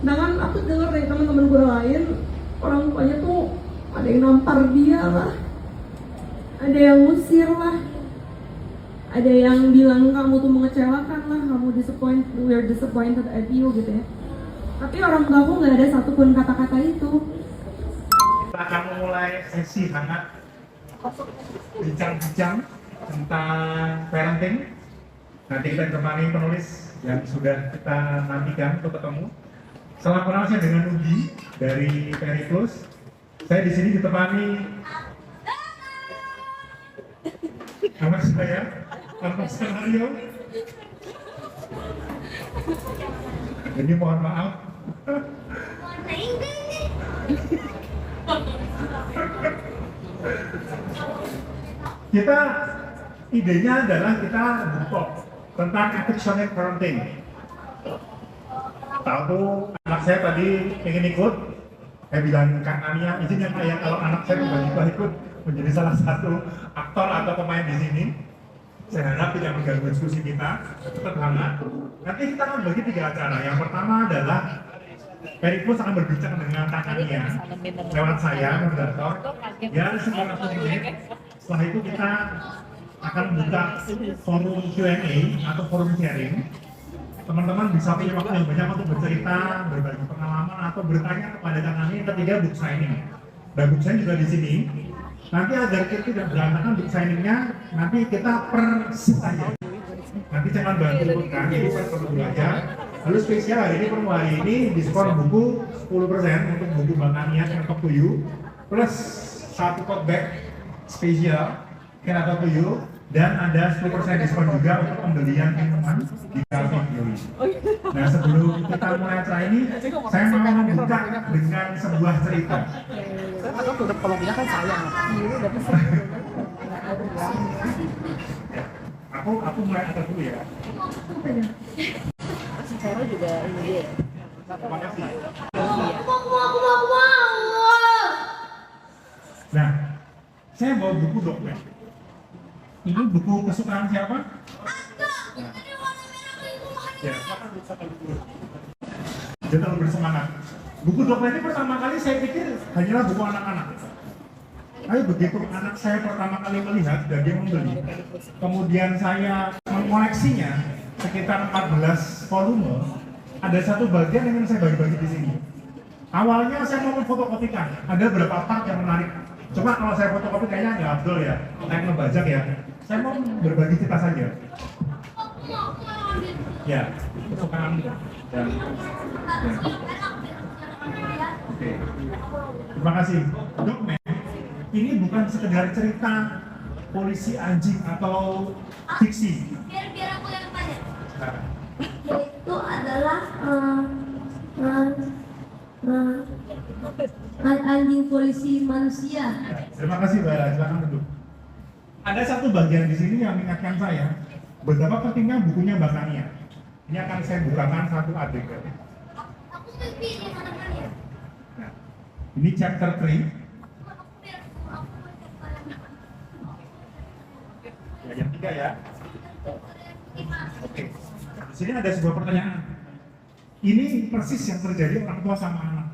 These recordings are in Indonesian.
Sedangkan aku dengar dari teman-teman gue lain, orang tuanya tuh ada yang nampar dia lah, ada yang ngusir lah, ada yang bilang kamu tuh mengecewakan lah, kamu we're disappointed at you gitu ya. Tapi orang tua aku nggak ada satupun kata-kata itu. Kita akan memulai sesi hangat bincang-bincang tentang parenting. Nanti kita ditemani penulis yang sudah kita nantikan untuk ketemu. Salam kenal, saya dengan Nugi dari Periplus. Saya di sini ditemani anak saya, anak Skenario. Jadi mohon maaf. Kita idenya adalah kita buka tentang affectionate parenting. Tahu anak saya tadi ingin ikut, saya bilang Kak Ania, izin ya Kak ya kalau anak saya tiba-tiba ikut menjadi salah satu aktor atau pemain di sini. Saya harap tidak mengganggu diskusi kita, tetap hangat. Nanti kita akan bagi 3 acara. Yang pertama adalah Periplus akan berbincang dengan Kak Ania lewat saya, moderator. Ya, sekitar 10 menit. Setelah itu kita akan buka forum Q&A atau forum sharing. Teman-teman bisa punya waktu yang banyak untuk bercerita, berbagi pengalaman, atau bertanya kepada Kak Ania. Yang ketiga, book signing. Dan book signing juga di sini. Nanti agar kita tidak berantakan book signingnya, nanti kita per saja. Nanti jangan bantu kan, jadi per buku aja. Lalu spesial hari ini, promo hari ini diskon buku 10% untuk buku Mbak Ania yang Talk to You, plus 1 tote bag spesial yang Talk to You, dan ada 10% diskon juga untuk pembelian minuman di Calvin Klein. Nah, sebelum kita mulai acara ini, saya mau membuka dengan sebuah cerita. Saya takut udah kalau bilang kan sayang. Ini udah pesen. Aku mulai atas dulu ya. Si Cero juga ini dia. Terima kasih. Iya. Nah, saya bawa buku dokumen. Ini buku kesukaan siapa? Ya, silakan buku. Jangan terlalu bersemangat. Buku dokumen ini pertama kali saya pikir hanyalah buku anak-anak. Tapi begitu anak saya pertama kali melihat dan dia membeli, kemudian saya mengoleksinya sekitar 14 volume, ada satu bagian yang ingin saya bagi-bagi di sini. Awalnya saya mau memfotokopikan, ada beberapa part yang menarik. Cuma kalau saya fotokopi kayaknya nggak abdul ya, kayak ngebajak ya. Saya mau berbagi cerita saja. Ya, kesukaan dan Oke. Terima kasih. Dokumen ini bukan sekedar cerita polisi anjing atau fiksi. Biar aku yang tanya. Nah, Yaitu adalah anjing polisi manusia. terima kasih Mbak. Silakan duduk. Ada satu bagian di sini yang mengingatkan saya betapa pentingnya bukunya Mbak Ania. Ini akan saya bukakan satu adegan. Aku mau pilih mana-mana. Nah, ini chapter 3. Ya, yang 3 ya. Oke. Di sini ada sebuah pertanyaan. Ini persis yang terjadi orang tua sama anak.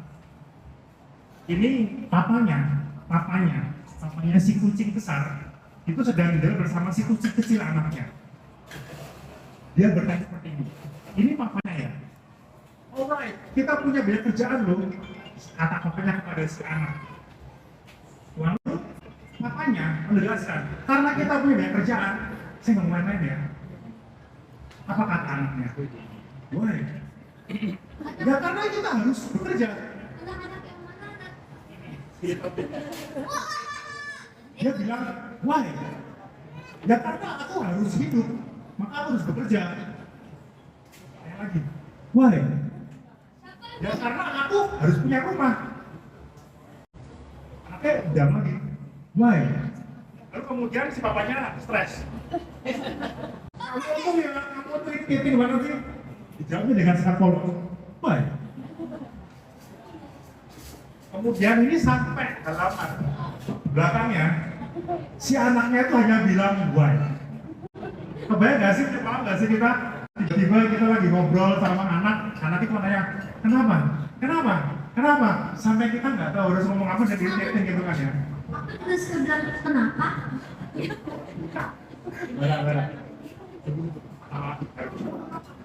Ini papanya si kucing besar itu sedang jalan bersama si kucing kecil anaknya. Dia bertanya seperti ini papanya ya? Alright, kita punya banyak kerjaan loh, kata papanya kepada si anak. Lalu papanya menjelaskan, karena kita punya banyak kerjaan, saya nggak mau main-main ya. Apa kata anaknya? Why? Ya karena kita harus bekerja. Anak-anak yang mana anak? Dia bilang, why? Ya karena aku harus hidup, maka aku harus bekerja. Saya lagi, why? Ya karena aku harus punya rumah. Anaknya diam lagi, why? Lalu kemudian si papanya stres. Kamu ya, kamu tuh gimana sih? Dijawabnya dengan sangat polos, why? Kemudian ini sampai halaman belakangnya, si anaknya itu hanya bilang why. Kebayang nggak sih, paham nggak sih kita? tiba-tiba kita lagi ngobrol sama anak itu nanya, kenapa? Kenapa? Kenapa? Sampai kita nggak tahu harus ngomong apa dan diriting gitu kan ya. Aku juga suka bilang kenapa? Benar.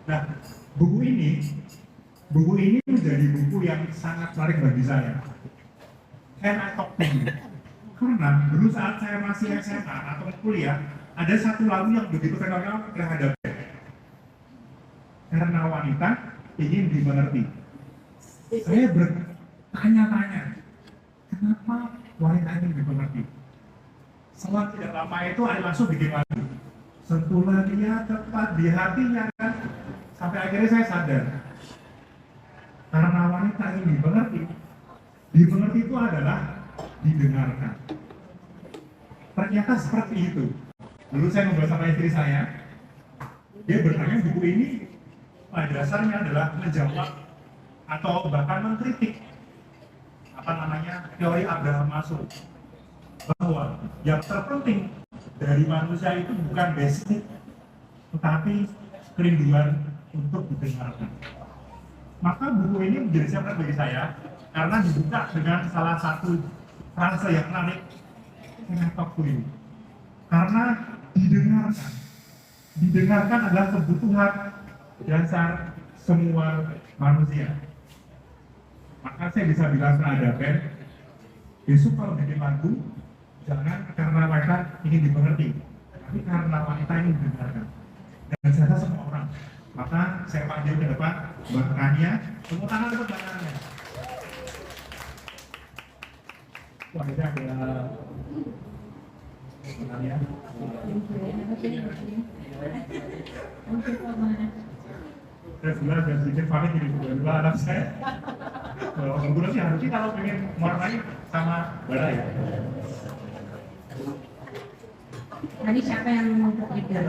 Nah, buku ini menjadi buku yang sangat menarik bagi saya. Can I talk to you? Karena dulu saat saya masih SMA atau kuliah, ada satu lagu yang begitu fenomenal terhadap karena wanita ingin dimengerti. Saya bertanya-tanya, kenapa wanita ingin dimengerti? Setelah tidak lama itu ada langsung bikin lagu. Sentuhlah dia tepat di hatinya kan. Sampai akhirnya saya sadar, karena wanita ingin dimengerti. Dimengerti itu adalah didengarkan. Ternyata seperti itu. Dulu saya ngobrol sama istri saya, dia bertanya buku ini pada dasarnya adalah menjawab atau bahkan mengkritik teori Abraham Maslow, bahwa yang terpenting dari manusia itu bukan basic, tetapi kerinduan untuk didengarkan. Maka buku ini menjadi sangat bagi saya karena dibuka dengan salah satu frase yang menarik, kenapa ini? Karena didengarkan adalah kebutuhan dasar semua manusia. Maka saya bisa bilang kepada Ben, besok kalau bikin lagu, jangan karena wanita ingin dimengerti, tapi karena wanita ingin didengarkan. Dan saya rasa semua orang. Maka saya panggil ke depan bahkannya, tepuk tangan untuk bahkannya. Wah, ini ada pertanyaan. Saya sebenarnya dan sedikit panik ini dua anak saya. Kalau kebetulan sih harusnya kalau pengen mewarnai sama Bara ya. Tadi siapa yang trigger?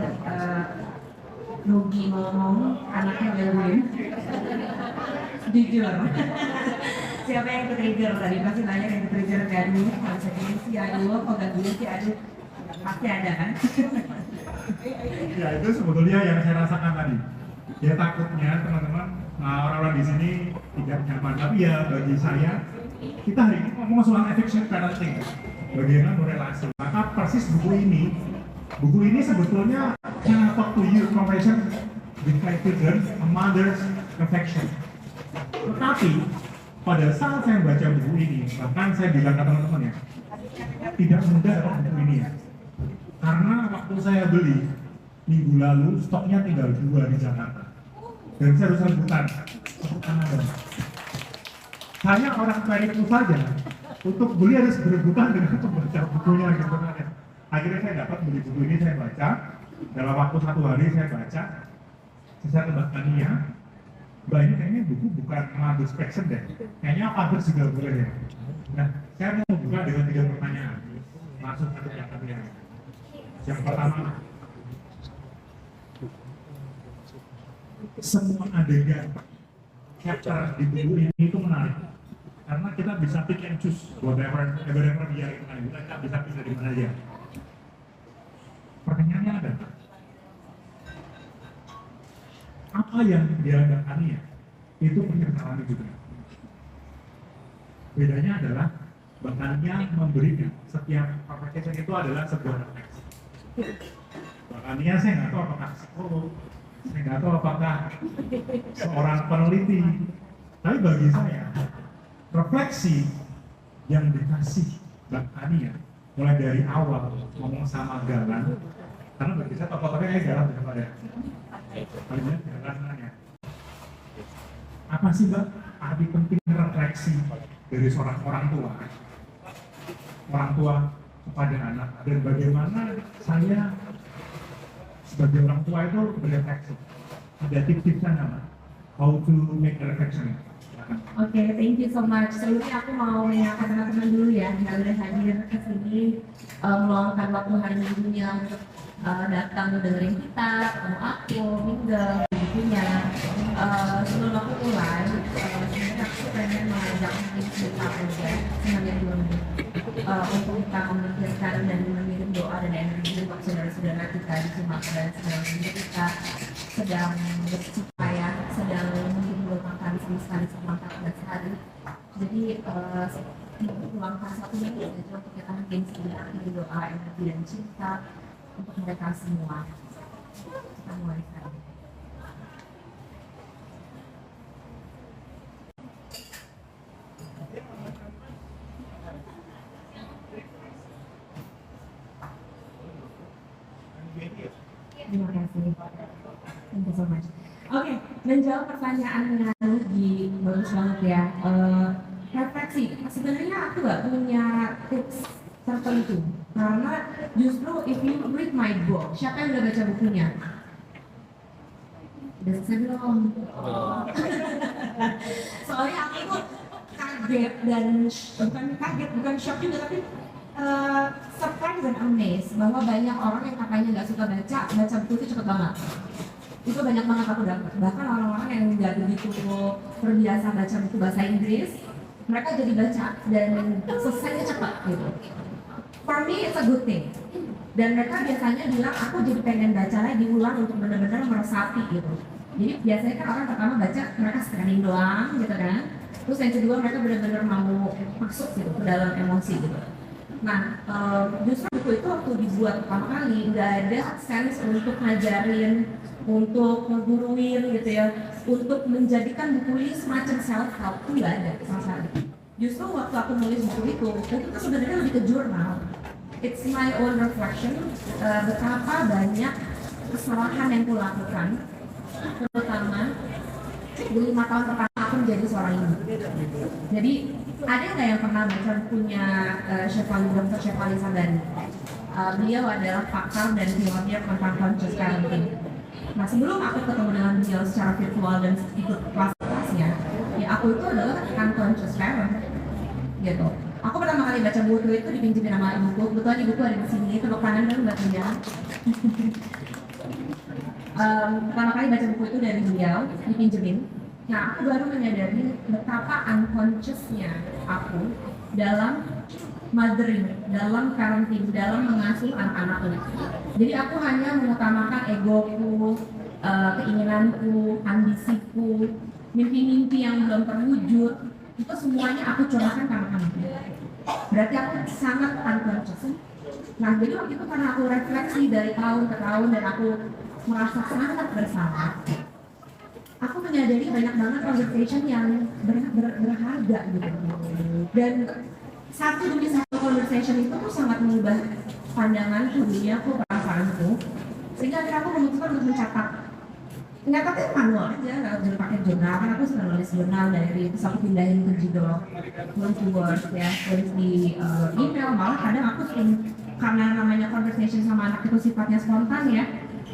Nugi ngomong, anaknya gangguin. Jujur. Siapa yang trigger tadi? Pasti banyak yang trigger ganggu. Kalau saya si aduh, kok gangguin si aduh. Pasti ada kan? Ya itu sebetulnya yang saya rasakan tadi. Ya takutnya teman-teman, orang-orang di sini tidak nyaman. Tapi ya bagi saya, kita hari ini ngomong soal affection parenting, bagaimana berrelasi. Maka persis buku ini sebetulnya can I talk to you conversation with my children, a mother's affection. Tetapi pada saat saya baca buku ini, bahkan saya bilang ke teman-teman ya, tidak mudah dapat buku ini ya. Karena waktu saya beli minggu lalu stoknya tinggal 2 di Jakarta. Dan saya harus rebutan. Saya orang itu saja untuk beli harus berebutan dengan membaca bukunya gitu kan ya. Akhirnya saya dapat beli buku ini, saya baca dalam waktu 1 hari saya baca. Saya tebakkannya, Mbak ini kayaknya buku bukan Mother's Passion deh. Kayaknya Fathers juga boleh ya. Nah, saya mau buka dengan 3 pertanyaan. Langsung ke belakangnya. Yang pertama, semua adegan chapter di buku ini itu menarik karena kita bisa pick and choose whatever dia kita bisa pilih dari mana aja. Pertanyaannya ada, apa yang diadakan ya itu penyesalan juga. Bedanya adalah bahkannya memberikan setiap application itu adalah sebuah refleksi. Bahkannya saya nggak tahu apakah psikolog, saya nggak tahu apakah seorang peneliti, tapi bagi saya refleksi yang dikasih Mbak Ania mulai dari awal ngomong sama Galan, karena bagi saya tokoh-tokohnya Galan daripada banyak Galanannya. Apa sih Mbak arti penting refleksi dari seorang orang tua kepada anak, dan bagaimana saya sebagai orang tua itu berefleksi? Ada tips-tipsnya nggak, Mbak? How to make a reflection? Oke, thank you so much. Sebelumnya aku mau mengingatkan teman-teman dulu ya yang udah hadir ke sini, meluangkan waktu hari minggunya untuk datang dengerin kita, ketemu aku, Mingga, bukunya. Sebelum aku mulai, sebenarnya aku pengen mengajak kita aja sebagai dulu untuk kita memikirkan dan mengirim doa dan energi untuk saudara-saudara kita di Sumatera dan segala macam kita sedang bersuka ya, sedang mungkin belum makan sama sekali selama 14 hari. Jadi luangkan 1 minggu itu untuk kita mungkin sebentar di doa, energi dan cinta untuk mereka semua. Kita mulai sekarang. Terima kasih. Thank you so much. Oke, menjawab pertanyaan di bagus banget ya. Refleksi. Sebenarnya aku nggak punya tips tertentu karena justru if you read my book, siapa yang udah baca bukunya? Udah selesai belum? Soalnya aku tuh kaget dan bukan shock juga tapi surprise dan amazed bahwa banyak orang yang katanya nggak suka baca buku itu cepet banget. Itu banyak banget aku dapat. Bahkan orang-orang yang nggak begitu terbiasa baca buku bahasa Inggris, mereka jadi baca dan selesainya cepat gitu. For me it's a good thing. Dan mereka biasanya bilang aku jadi pengen baca lagi ulang untuk benar-benar meresapi gitu. Jadi biasanya kan orang pertama baca mereka scanning doang gitu kan. Terus yang kedua mereka benar-benar mau masuk gitu ke dalam emosi gitu. Nah, justru buku itu waktu dibuat pertama kali nggak ada sense untuk ngajarin, untuk ngeguruin gitu ya, untuk menjadikan buku ini semacam self help itu nggak ada sama sekali. Justru waktu aku nulis buku itu sebenarnya lebih ke jurnal. It's my own reflection, betapa banyak kesalahan yang kulakukan, terutama di 5 tahun pertama aku menjadi seorang ibu. Jadi ada nggak yang pernah baca bukunya Dr. Shefali Sandani? Beliau adalah pakar dan pionir tentang conscious parenting. Nah sebelum aku ketemu dengan beliau secara virtual dan ikut kelas-kelasnya, ya aku itu adalah unconscious parent, gitu. Aku pertama kali baca buku itu dipinjemin sama ibuku. Kebetulan ibuku ada di sini, tepuk tangan dulu mbak Tia. Pertama kali baca buku itu dari beliau, dipinjemin. Nah, aku baru menyadari betapa unconsciousnya aku dalam mothering, dalam parenting, dalam mengasuh anak-anakku. Jadi aku hanya mengutamakan egoku, keinginanku, ambisiku, mimpi-mimpi yang belum terwujud. Itu semuanya aku curahkan ke anak-anakku. Berarti aku sangat unconscious. Nah, jadi waktu itu karena aku refleksi dari tahun ke tahun dan aku merasa sangat bersalah, aku menyadari banyak banget conversation yang berharga gitu. Dan satu demi satu conversation itu tuh sangat mengubah pandanganku, duniaku, perasaanku. Sehingga akhirnya aku memutuskan untuk mencatat. Nyatatnya manual aja, nggak jadi pakai jurnal. Kan aku sudah nulis jurnal dari terus aku pindahin ke Jidol, tulis di Word ya, tulis di email. Malah kadang aku sering karena namanya conversation sama anak itu sifatnya spontan ya.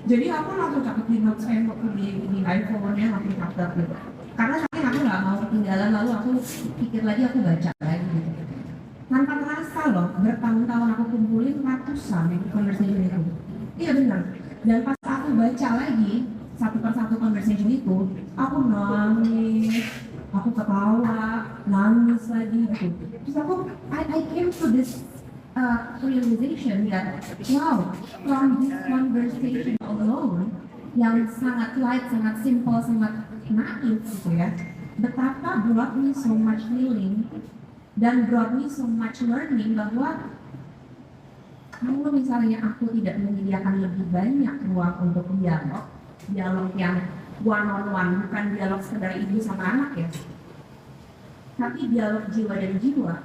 Jadi aku langsung catat di notes waktu di iPhone-nya langsung catat gitu. Karena saking aku nggak mau ketinggalan, lalu aku pikir lagi, aku baca lagi gitu. Tanpa terasa loh, bertahun-tahun aku kumpulin ratusan conversation itu. Iya benar. Dan pas aku baca lagi satu persatu conversation itu, aku nangis, aku ketawa, nangis lagi gitu. Terus I came to this realization that wow, from this conversation alone yang sangat light, sangat simple, sangat naif gitu ya, betapa brought me so much healing dan brought me so much learning bahwa kalau misalnya aku tidak menyediakan lebih banyak ruang untuk dialog yang one on one, bukan dialog sekedar ibu sama anak ya, tapi dialog jiwa dan jiwa,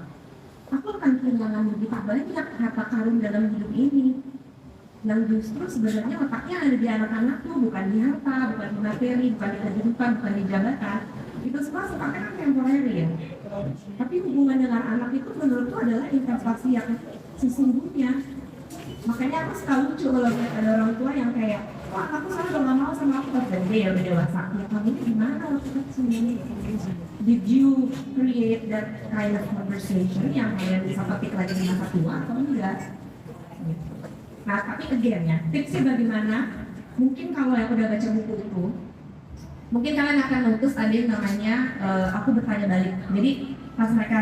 aku akan kehilangan begitu banyak harta karun dalam hidup ini yang justru sebenarnya letaknya ada di anak-anakku, bukan di harta, bukan di materi, bukan di kehidupan, bukan di jabatan. Itu semua sifatnya kan temporary ya. Tapi hubungan dengan anak itu menurutku adalah investasi yang sesungguhnya. Makanya aku selalu lucu kalau ada orang tua yang kayak, wah aku sekarang udah gak mau sama aku pas gede ya udah dewasa. Ya kamu ini gimana waktu kecil? Did you create that kind of conversation yang kalian bisa petik lagi di masa tua atau enggak? Nah tapi again ya, tipsnya bagaimana? Mungkin kalau yang udah baca buku itu, mungkin kalian akan notice ada yang namanya aku bertanya balik. Jadi pas mereka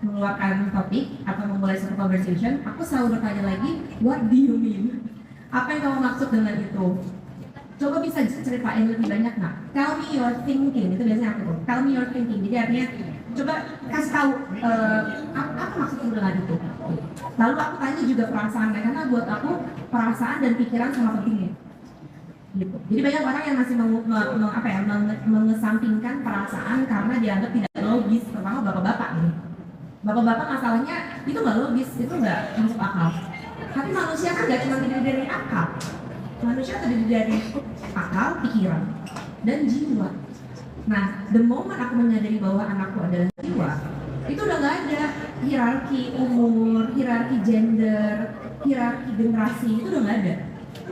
mengeluarkan topik atau memulai satu conversation, aku selalu bertanya lagi, what do you mean? Apa yang kamu maksud dengan itu? coba bisa ceritain lebih banyak nggak? Tell me your thinking, itu biasanya aku tuh. Tell me your thinking, jadi artinya coba kasih tahu apa maksudmu dengan itu. Lalu aku tanya juga perasaan mereka, karena buat aku perasaan dan pikiran sama pentingnya. Gitu. Jadi banyak orang yang masih mengesampingkan perasaan karena dianggap tidak logis, terutama bapak-bapak nih. Bapak-bapak masalahnya itu nggak logis, itu nggak masuk akal. Tapi manusia kan nggak cuma terdiri dari akal. Manusia terdiri dari akal, pikiran, dan jiwa. Nah, the moment aku menyadari bahwa anakku adalah jiwa, itu udah nggak ada hierarki umur, hierarki gender, hierarki generasi, itu udah nggak ada.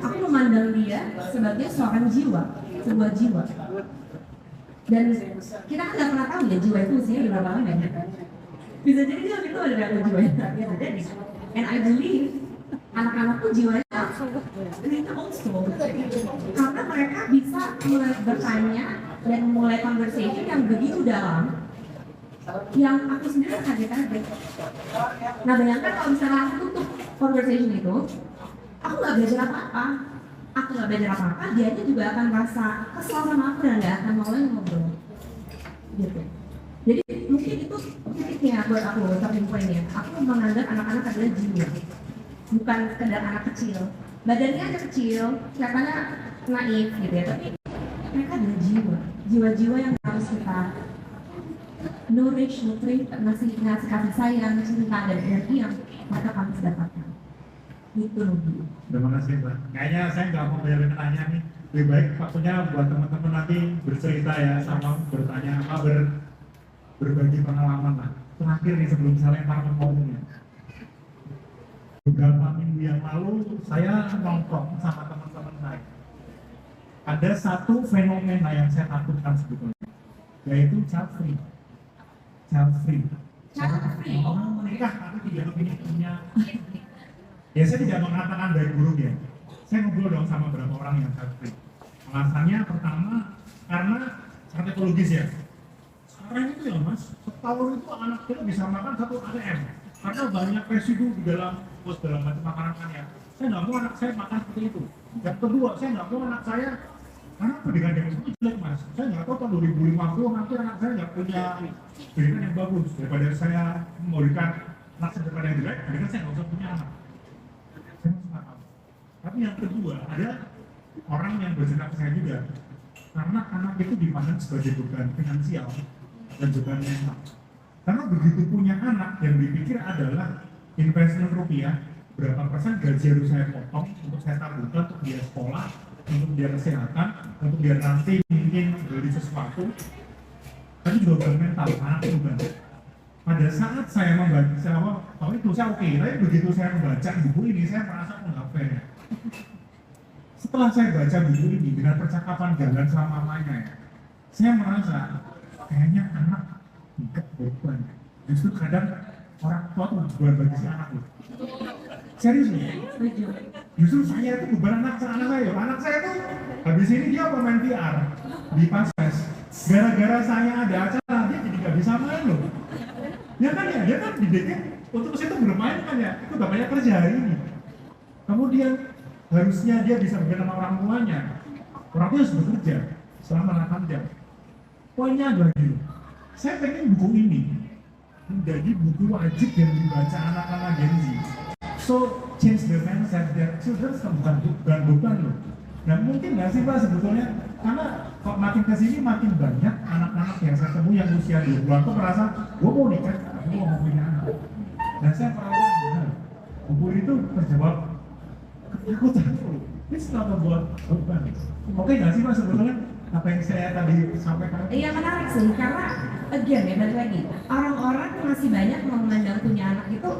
Aku memandang dia sebagai seorang jiwa, sebuah jiwa. Dan kita kan nggak pernah tahu ya jiwa itu usianya berapa lama ya. Bisa jadi dia lebih tua dari aku jiwanya. And I believe anak-anakku jiwanya mereka also, karena mereka bisa mulai bertanya dan mulai conversation yang begitu dalam, yang aku sendiri kaget-kaget. Nah bayangkan kalau misalnya aku tutup conversation itu, aku nggak belajar apa-apa, dia juga akan merasa kesal sama aku dan nggak akan mau lagi ngobrol. Gitu. Jadi mungkin itu titiknya buat aku, turning point-nya. Aku menganggap anak-anak adalah jiwa, bukan sekedar anak kecil. Badannya aja kecil, kelihatannya naif gitu ya, tapi mereka adalah jiwa, jiwa-jiwa yang harus kita nourish, ngasih kasih sayang, cinta dan energi yang mereka harus dapatkan. Gitu loh. Terima kasih Mbak. Kayaknya saya nggak mau bayarin tanya nih. Lebih baik waktunya buat teman-teman nanti bercerita ya, sama bertanya apa, berbagi pengalaman lah. Terakhir nih sebelum saya lempar ke ngomongnya. Beberapa minggu yang lalu saya nongkrong sama teman-teman saya. Ada satu fenomena yang saya takutkan sebetulnya, yaitu child free. Orang menikah tapi tidak punya. Ya saya tidak mengatakan baik buruk ya. Saya ngobrol dong sama beberapa orang yang child free. Alasannya pertama karena sangat ekologis ya. Sekarang itu ya mas, setahun itu anak kita bisa makan 1 ATM karena banyak residu di dalam macam makanan-makanannya. Saya nggak mau anak saya makan seperti itu. Yang kedua, saya nggak mau anak saya, karena pendidikan yang itu jelek mas. Saya nggak tahu tahun 2050 nanti anak saya nggak punya pendidikan yang bagus. Daripada saya memberikan anak saya daripada yang jelek, pendidikan saya nggak usah punya anak. Saya masuk akal. Tapi yang kedua, ada orang yang bercerita ke saya juga, karena anak itu dipandang sebagai beban finansial dan beban mental. Karena begitu punya anak, yang dipikir adalah investment rupiah, berapa persen gaji harus saya potong untuk saya tabungkan untuk dia sekolah, untuk dia kesehatan, untuk dia nanti mungkin beli sesuatu. Tapi juga beban mental, anak itu beban. Pada saat saya membaca, kalau itu saya oke, tapi begitu saya membaca buku ini, saya merasa nggak fair. Setelah saya baca buku ini dengan percakapan jalan sama mamanya ya, saya merasa kayaknya anak nggak beban. Justru kadang orang tua tuh beban bagi si anak loh. Serius loh. Justru saya itu beban anak saya. Anak saya tuh habis ini dia pemain VR di Passes. Gara-gara saya ada acara dia jadi nggak bisa main loh. Ya kan ya, dia kan dididik untuk situ bermain kan ya. Itu gak banyak kerja hari ini. Kemudian harusnya dia bisa bekerja sama orang tuanya. Orang tua harus bekerja selama 8 jam. Poinnya adalah gini, saya pengen buku ini menjadi buku wajib yang dibaca anak-anak Gen Z. So, change the mindset that children bukan beban loh. Dan mungkin nggak sih Pak sebetulnya, karena kok makin kesini makin banyak anak-anak yang saya temui yang usia 20 aku merasa, gue mau nikah, gue mau punya anak. Dan saya merasa benar, buku itu terjawab ketakutan loh. Ini selalu buat beban. Oke nggak sih Pak sebetulnya? Apa yang saya tadi sampaikan? Iya menarik sih, karena again ya balik lagi, orang-orang masih banyak memandang punya anak itu,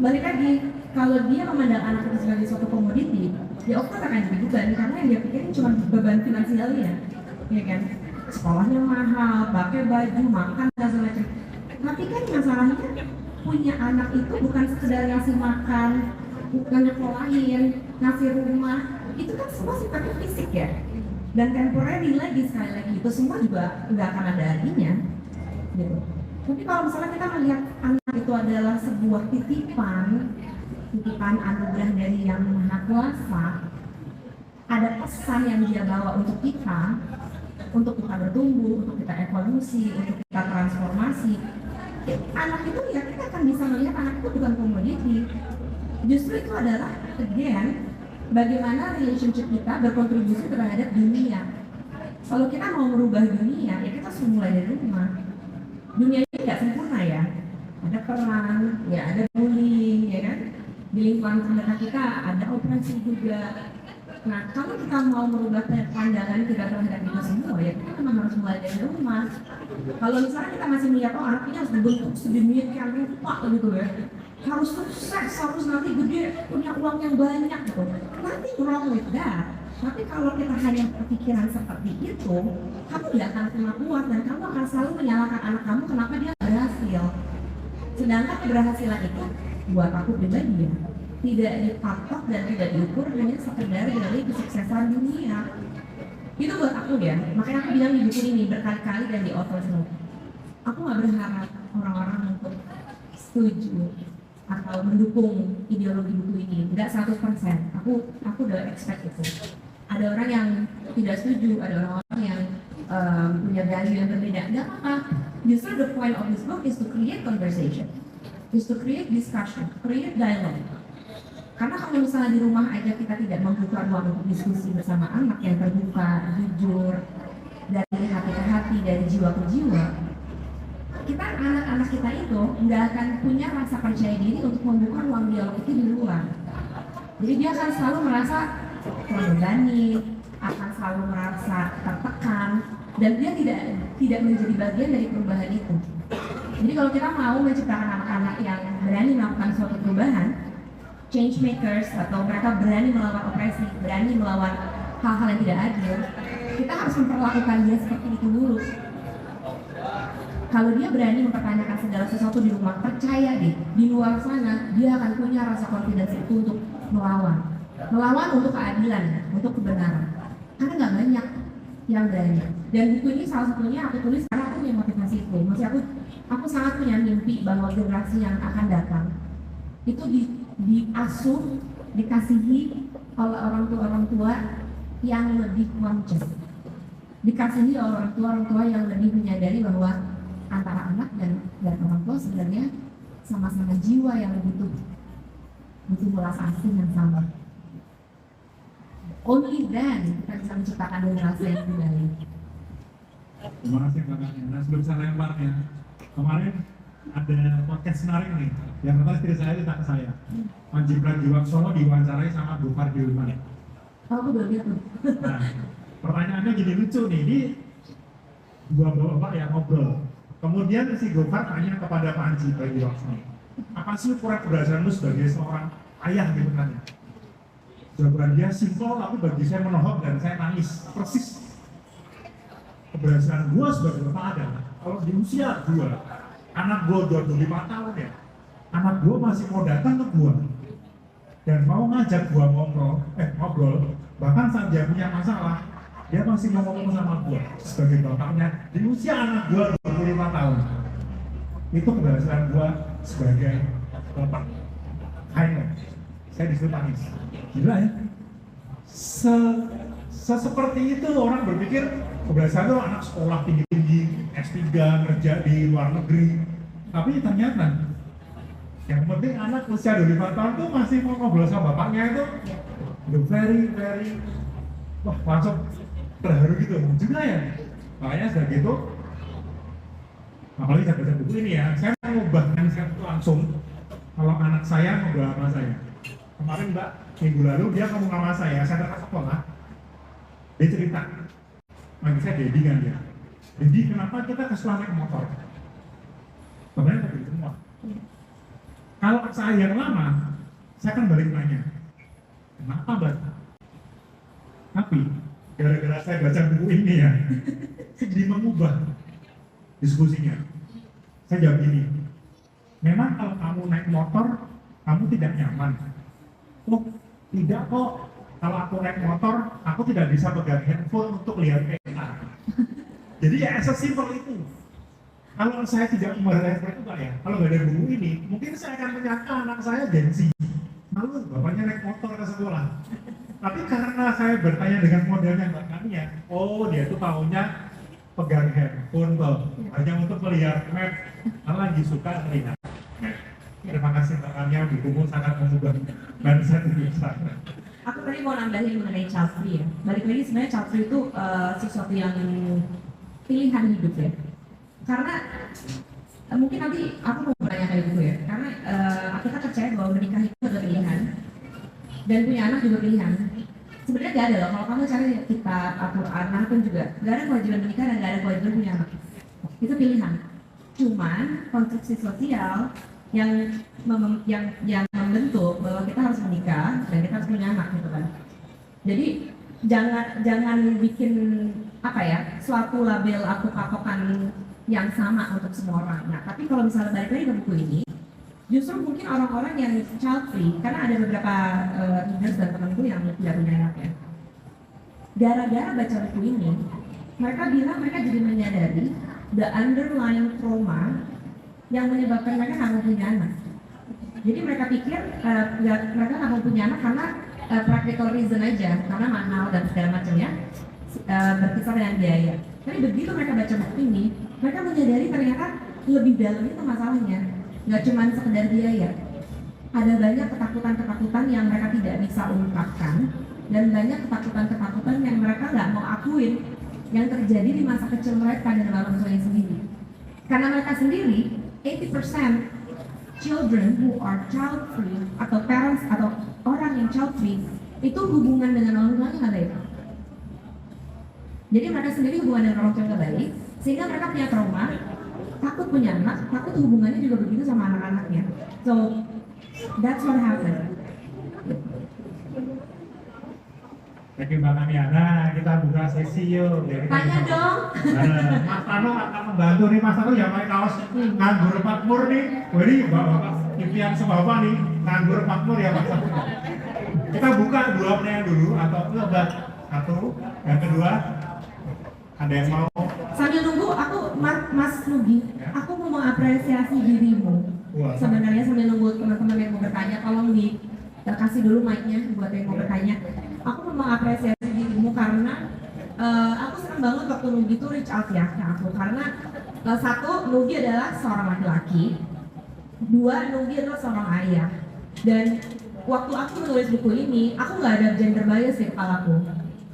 balik lagi, kalau dia memandang anak itu sebagai suatu komoditi, ya of course akan jadi beban, karena yang dia pikirin cuma beban finansialnya, ya kan? Sekolahnya mahal, pakai baju, makan dan segala macam. Tapi kan masalahnya punya anak itu bukan sekedar ngasih makan, bukan nyekolahin, ngasih rumah, itu kan semua sifatnya fisik ya. Dan temporary lagi sekali lagi itu semua juga nggak akan ada artinya gitu. Tapi kalau misalnya kita melihat anak itu adalah sebuah titipan anugerah dari Yang Maha Kuasa, ada pesan yang dia bawa untuk kita bertumbuh, untuk kita evolusi, untuk kita transformasi. Anak itu ya kita akan bisa melihat anak itu bukan komoditi. Justru itu adalah again bagaimana relationship kita berkontribusi terhadap dunia. Kalau kita mau merubah dunia, ya kita harus mulai dari rumah. Dunia ini tidak sempurna ya. Ada perang, ya ada bullying, ya kan? Di lingkungan terdekat kita ada operasi juga. Nah, kalau kita mau merubah pandangan kita terhadap itu semua, ya kita memang harus mulai dari rumah. Kalau misalnya kita masih melihat, oh anak ini harus dibentuk sedemikian rupa gitu ya, harus sukses, harus nanti gede, punya uang yang banyak gitu. Nanti wrong with that. Tapi kalau kita hanya berpikiran seperti itu, kamu tidak akan pernah kuat dan kamu akan selalu menyalahkan anak kamu kenapa dia berhasil. Sedangkan keberhasilan itu buat aku pribadi ya, tidak dipatok dan tidak diukur hanya sekedar dari kesuksesan dunia. Itu buat aku ya, makanya aku bilang di buku ini berkali-kali dan di author's note. Aku gak berharap orang-orang untuk setuju atau mendukung ideologi buku ini, enggak 100%. Aku udah expect itu. Ada orang yang tidak setuju, ada orang-orang yang punya value yang berbeda. Enggak apa-apa. Justru the point of this book is to create conversation, is to create discussion, create dialogue. Karena kalau misalnya di rumah aja kita tidak membuka ruang untuk diskusi bersama anak yang terbuka, jujur, dari hati ke hati, dari jiwa ke jiwa, kita anak-anak kita itu nggak akan punya rasa percaya diri untuk membuka ruang dialog itu di luar. Jadi dia akan selalu merasa terbebani, akan selalu merasa tertekan, dan dia tidak menjadi bagian dari perubahan itu. Jadi kalau kita mau menciptakan anak-anak yang berani melakukan suatu perubahan, change makers, atau mereka berani melawan opresi, berani melawan hal-hal yang tidak adil, kita harus memperlakukan dia seperti itu dulu. Kalau dia berani mempertanyakan segala sesuatu di rumah, percaya deh, di luar sana dia akan punya rasa confidence itu untuk melawan untuk keadilan, untuk kebenaran. Karena nggak banyak yang berani. Dan buku ini salah satunya aku tulis karena aku punya motivasi itu. Maksudnya aku sangat punya mimpi bahwa generasi yang akan datang itu diasuh, dikasihi oleh orang tua yang lebih conscious, dikasihi oleh orang tua yang lebih menyadari bahwa antara anak dan orang tua sebenarnya sama-sama jiwa yang butuh belas asih yang sama. Only then kita bisa menciptakan generasi yang lebih baik. Terima kasih kakaknya. Nah sebelum saya lemparnya, kemarin ada podcast menarik nih. Yang pertama istri saya cerita ke saya, Panji Pragiwaksono diwawancarai sama Bu Fardilman. Oh, aku belum lihat tuh. Nah, pertanyaannya gini lucu nih, ini dua bapak yang ngobrol. Kemudian si Gofar tanya kepada Panji Pragiwaksono, apa sih ukuran keberhasilanmu sebagai seorang ayah gitu kan? Jawaban dia simpel, tapi bagi saya menohok dan saya nangis persis. Keberhasilan gua sebagai bapak adalah kalau di usia gua, anak gua 25 tahun ya, anak gua masih mau datang ke gua dan mau ngajak gua ngobrol, bahkan saat dia punya masalah, dia masih mau ngomong sama gua sebagai bapaknya di usia anak gua 25 tahun. Itu keberhasilan gua sebagai bapak. Kayaknya saya disuruh nangis. Gila ya. Seperti itu orang berpikir keberhasilan itu anak sekolah tinggi-tinggi, S3, kerja di luar negeri. Tapi ternyata yang penting anak usia 25 tahun tuh masih mau ngobrol sama bapaknya itu very wah langsung terharu gitu juga ya. Makanya sudah gitu, apalagi saya baca buku ini ya, saya mengubah mindset itu langsung. Kalau anak saya ngobrol sama saya, kemarin Mbak, minggu lalu dia ngomong sama saya ke sekolah, dia cerita, manggil saya Dedi kan dia. Dedi, kenapa kita ke sekolah naik motor? Sebenarnya tadi semua. Kalau saya yang lama, saya kan balik nanya, kenapa Mbak? Tapi gara-gara saya baca buku ini ya, saya jadi mengubah diskusinya. Saya jawab gini, memang kalau kamu naik motor, kamu tidak nyaman. Oh, tidak kok. Kalau aku naik motor, aku tidak bisa pegang handphone untuk lihat peta. Jadi ya sesimpel itu. Kalau saya tidak membaca itu Pak ya, kalau nggak ada buku ini, mungkin saya akan menyangka anak saya gengsi. Lalu bapaknya naik motor ke sekolah. Tapi karena saya bertanya dengan modelnya Mbak Kania, oh dia tuh taunya pegang handphone tuh, hanya untuk melihat map, malah lagi suka melihat map. Terima kasih Mbak Kania, bukumu sangat mengubah mindset hidup saya. Aku tadi mau nambahin mengenai child free ya. Balik lagi sebenarnya child free itu sesuatu yang pilihan hidup ya. Karena mungkin nanti aku mau bertanya kayak gitu ya. Karena kita percaya bahwa menikah itu adalah pilihan dan punya anak juga pilihan. Sebenarnya nggak ada loh. Kalau kamu cari kita Al-Quran pun juga nggak ada kewajiban menikah dan nggak ada kewajiban punya anak. Itu pilihan. Cuman konstruksi sosial yang membentuk bahwa kita harus menikah dan kita harus punya anak gitu kan. Jadi jangan bikin apa ya suatu label atau patokan yang sama untuk semua orang. Nah tapi kalau misalnya balik lagi ke buku ini, justru mungkin orang-orang yang child free, karena ada beberapa leaders dan temanku yang tidak punya anak ya. Gara-gara baca buku ini, mereka bilang mereka jadi menyadari the underlying trauma yang menyebabkan mereka nggak mau punya anak. Jadi mereka pikir mereka nggak mau punya anak karena practical reason aja, karena mahal dan segala macamnya berkisar dengan biaya. Tapi begitu mereka baca buku ini, mereka menyadari ternyata lebih dalam itu masalahnya. Nggak cuma sekedar biaya. Ada banyak ketakutan-ketakutan yang mereka tidak bisa ungkapkan dan banyak ketakutan-ketakutan yang mereka nggak mau akuin yang terjadi di masa kecil mereka dan orang tuanya sendiri. Karena mereka sendiri 80% children who are child free atau parents atau orang yang child free itu hubungan dengan orang tuanya nggak baik. Jadi mereka sendiri hubungan dengan orang tua nggak baik, sehingga mereka punya trauma, takut punya anak, takut hubungannya juga begitu sama anak-anaknya. So that's what happened. Thank you Mbak Kaniana, kita buka sesi yuk. Tanya dong. Mas Tano akan membantu nih, Mas Tano yang pakai kaos nganggur makmur nih. Jadi bapak impian sebapak nih, nganggur makmur ya Mas Tano. Kita buka dua pertanyaan dulu atau enggak? Satu, yang kedua, ada yang mau? Sambil nunggu, aku Mas Nugi, aku mau mengapresiasi dirimu. Sebenarnya sambil nunggu teman-teman yang mau bertanya, tolong kasih dulu mic-nya buat yang mau bertanya. Aku mau mengapresiasi dirimu karena aku senang banget waktu Nugi itu reach out ya ke aku, karena satu, Nugi adalah seorang laki-laki, dua, Nugi adalah seorang ayah, dan waktu aku menulis buku ini, aku nggak ada gender bias di kepalaku.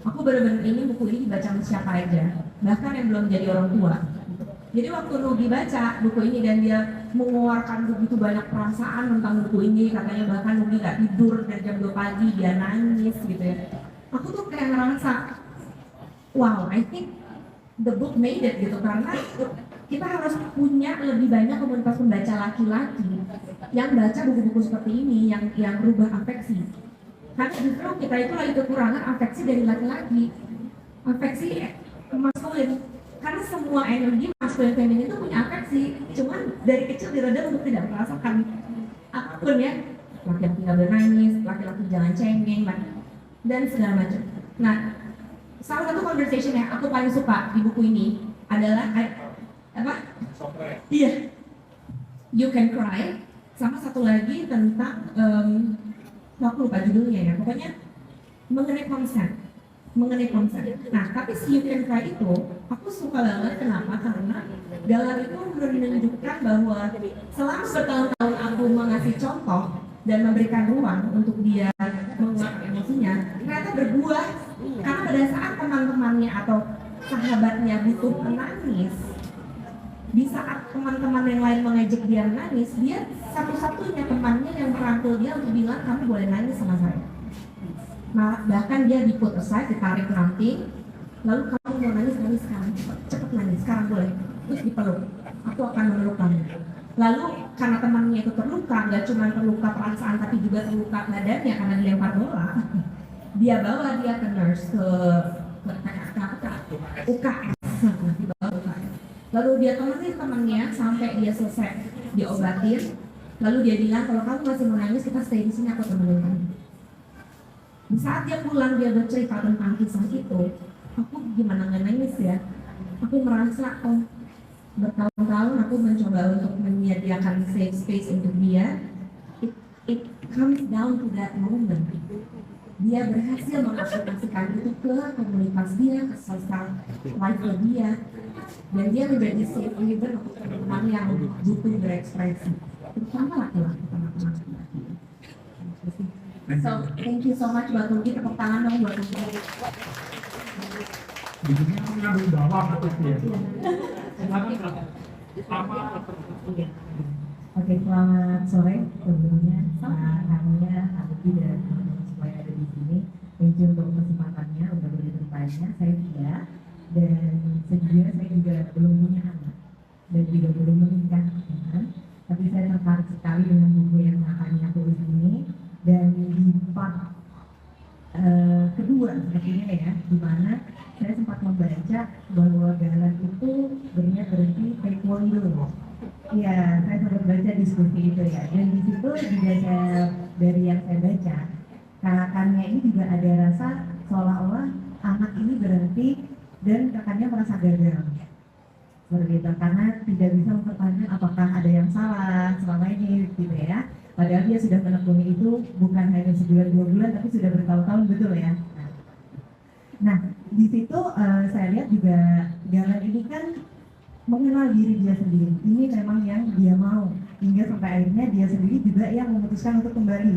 Aku benar-benar ini buku ini dibaca sama siapa aja, bahkan yang belum jadi orang tua. Jadi waktu Nugi baca buku ini dan dia mengeluarkan begitu banyak perasaan tentang buku ini, katanya bahkan Nugi nggak tidur dari jam 2 pagi, dia nangis gitu ya. Aku tuh kayak ngerasa, wow, I think the book made it gitu, karena kita harus punya lebih banyak komunitas pembaca laki-laki yang baca buku-buku seperti ini, yang berubah afeksi. Karena justru kita itu lagi kekurangan afeksi dari laki-laki, afeksi maskulin. Karena semua energi maskulin feminin itu punya afeksi, cuman dari kecil diredam untuk tidak merasakan apapun ya. Laki-laki nggak bernangis, laki-laki jangan cengeng, dan segala macam. Nah, salah satu conversation yang aku paling suka di buku ini adalah apa? Iya, You Can Cry. Sama satu lagi tentang aku lupa judulnya ya, pokoknya mengenai konsen. Nah, tapi si You Can Cry itu aku suka banget. Kenapa? Karena dalam itu menunjukkan bahwa selama bertahun-tahun aku mengasih contoh dan memberikan ruang untuk dia mengeluarkan emosinya, ternyata berbuah. Karena pada saat teman-temannya atau sahabatnya butuh menangis, di saat teman-teman yang lain mengejek dia menangis, dia satu-satunya temannya yang merangkul dia untuk bilang, kamu boleh nangis sama saya. Nah, bahkan dia di put aside, ditarik nanti, lalu kamu mau nangis sekarang, cepet nangis, sekarang boleh, terus dipeluk, aku akan memeluk kamu. Lalu karena temannya itu terluka, nggak cuma terluka perasaan tapi juga terluka badannya karena dilempar bola, dia bawa dia ke nurse, ke UKS, dibawa UKS. Lalu dia temenin temannya sampai dia selesai diobatin. Lalu dia bilang, kalau kamu masih mau nangis, kita stay di sini, aku temenin kamu. Di saat dia pulang, dia bercerita tentang kisah itu. Aku gimana nggak nangis ya? Aku merasa, oh, bertahun-tahun aku mencoba untuk menyediakan safe space untuk dia. It comes down to that moment. dia berhasil mengaplikasikan itu ke komunitas dia, ke sosial life dia, dan dia menjadi safe haven untuk teman-teman yang butuh berekspresi, terutama laki-laki, teman-teman laki-laki. So, thank you so much buat Tugi, tepuk tangan dong buat Tugi. Bikinnya ngambil bawah atau ya? Oke, selamat sore sebelumnya. Namanya Tugi dan teman-teman semua yang ada di sini. Thank you untuk kesempatannya, untuk berceritanya. Saya Tia, dan sejujurnya saya juga belum punya anak dan juga belum menikah, kan? Tapi saya tertarik sekali dengan buku yang akan saya tulis ini, dan di part kedua sepertinya ya, di mana saya sempat membaca bahwa Galan itu sebenarnya berhenti taekwondo. Iya, saya sempat baca diskusi itu ya, dan di situ juga dari yang saya baca, kakaknya ini juga ada rasa seolah-olah anak ini berhenti dan kakaknya merasa gagal. Seperti itu, karena tidak bisa mempertahankan apakah ada yang salah selama ini gitu ya. Padahal dia sudah menekuni itu bukan hanya sebulan 2 bulan, tapi sudah bertahun-tahun, betul ya. Nah, di situ saya lihat juga Galan ini kan mengenal diri dia sendiri. Ini memang yang dia mau, hingga sampai akhirnya dia sendiri juga yang memutuskan untuk kembali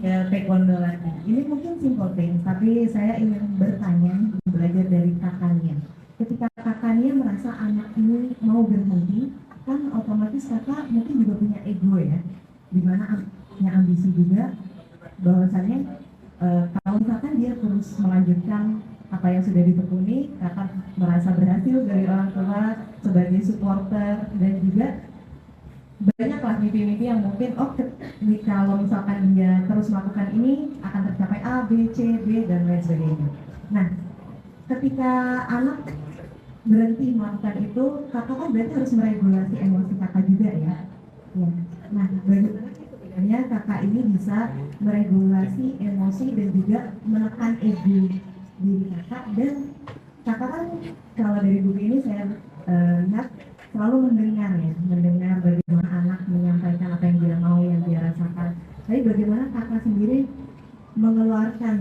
ke taekwondo lagi. Ini mungkin simple things, tapi saya ingin bertanya, belajar dari kakaknya. Ketika kakaknya merasa anak ini mau berhenti, kan otomatis kakak mungkin juga punya ego ya, dimana punya ambisi juga, bahwasannya kalau misalkan dia terus melanjutkan apa yang sudah ditekuni, kakak merasa berhasil dari orang tua sebagai supporter, dan juga banyaklah mimpi-mimpi yang mungkin kalau misalkan dia terus melakukan ini akan tercapai A, B, C, D, dan lain sebagainya. Nah, ketika anak berhenti melakukan itu, kakak kan berarti harus meregulasi emosi kakak juga ya. Ya. Nah, bagaimana sebenarnya kakak ini bisa meregulasi emosi dan juga menekan ego diri kakak, dan kakak kan kalau dari buku ini saya lihat selalu mendengar bagaimana anak menyampaikan apa yang dia mau, yang dia rasakan. Tapi bagaimana kakak sendiri mengeluarkan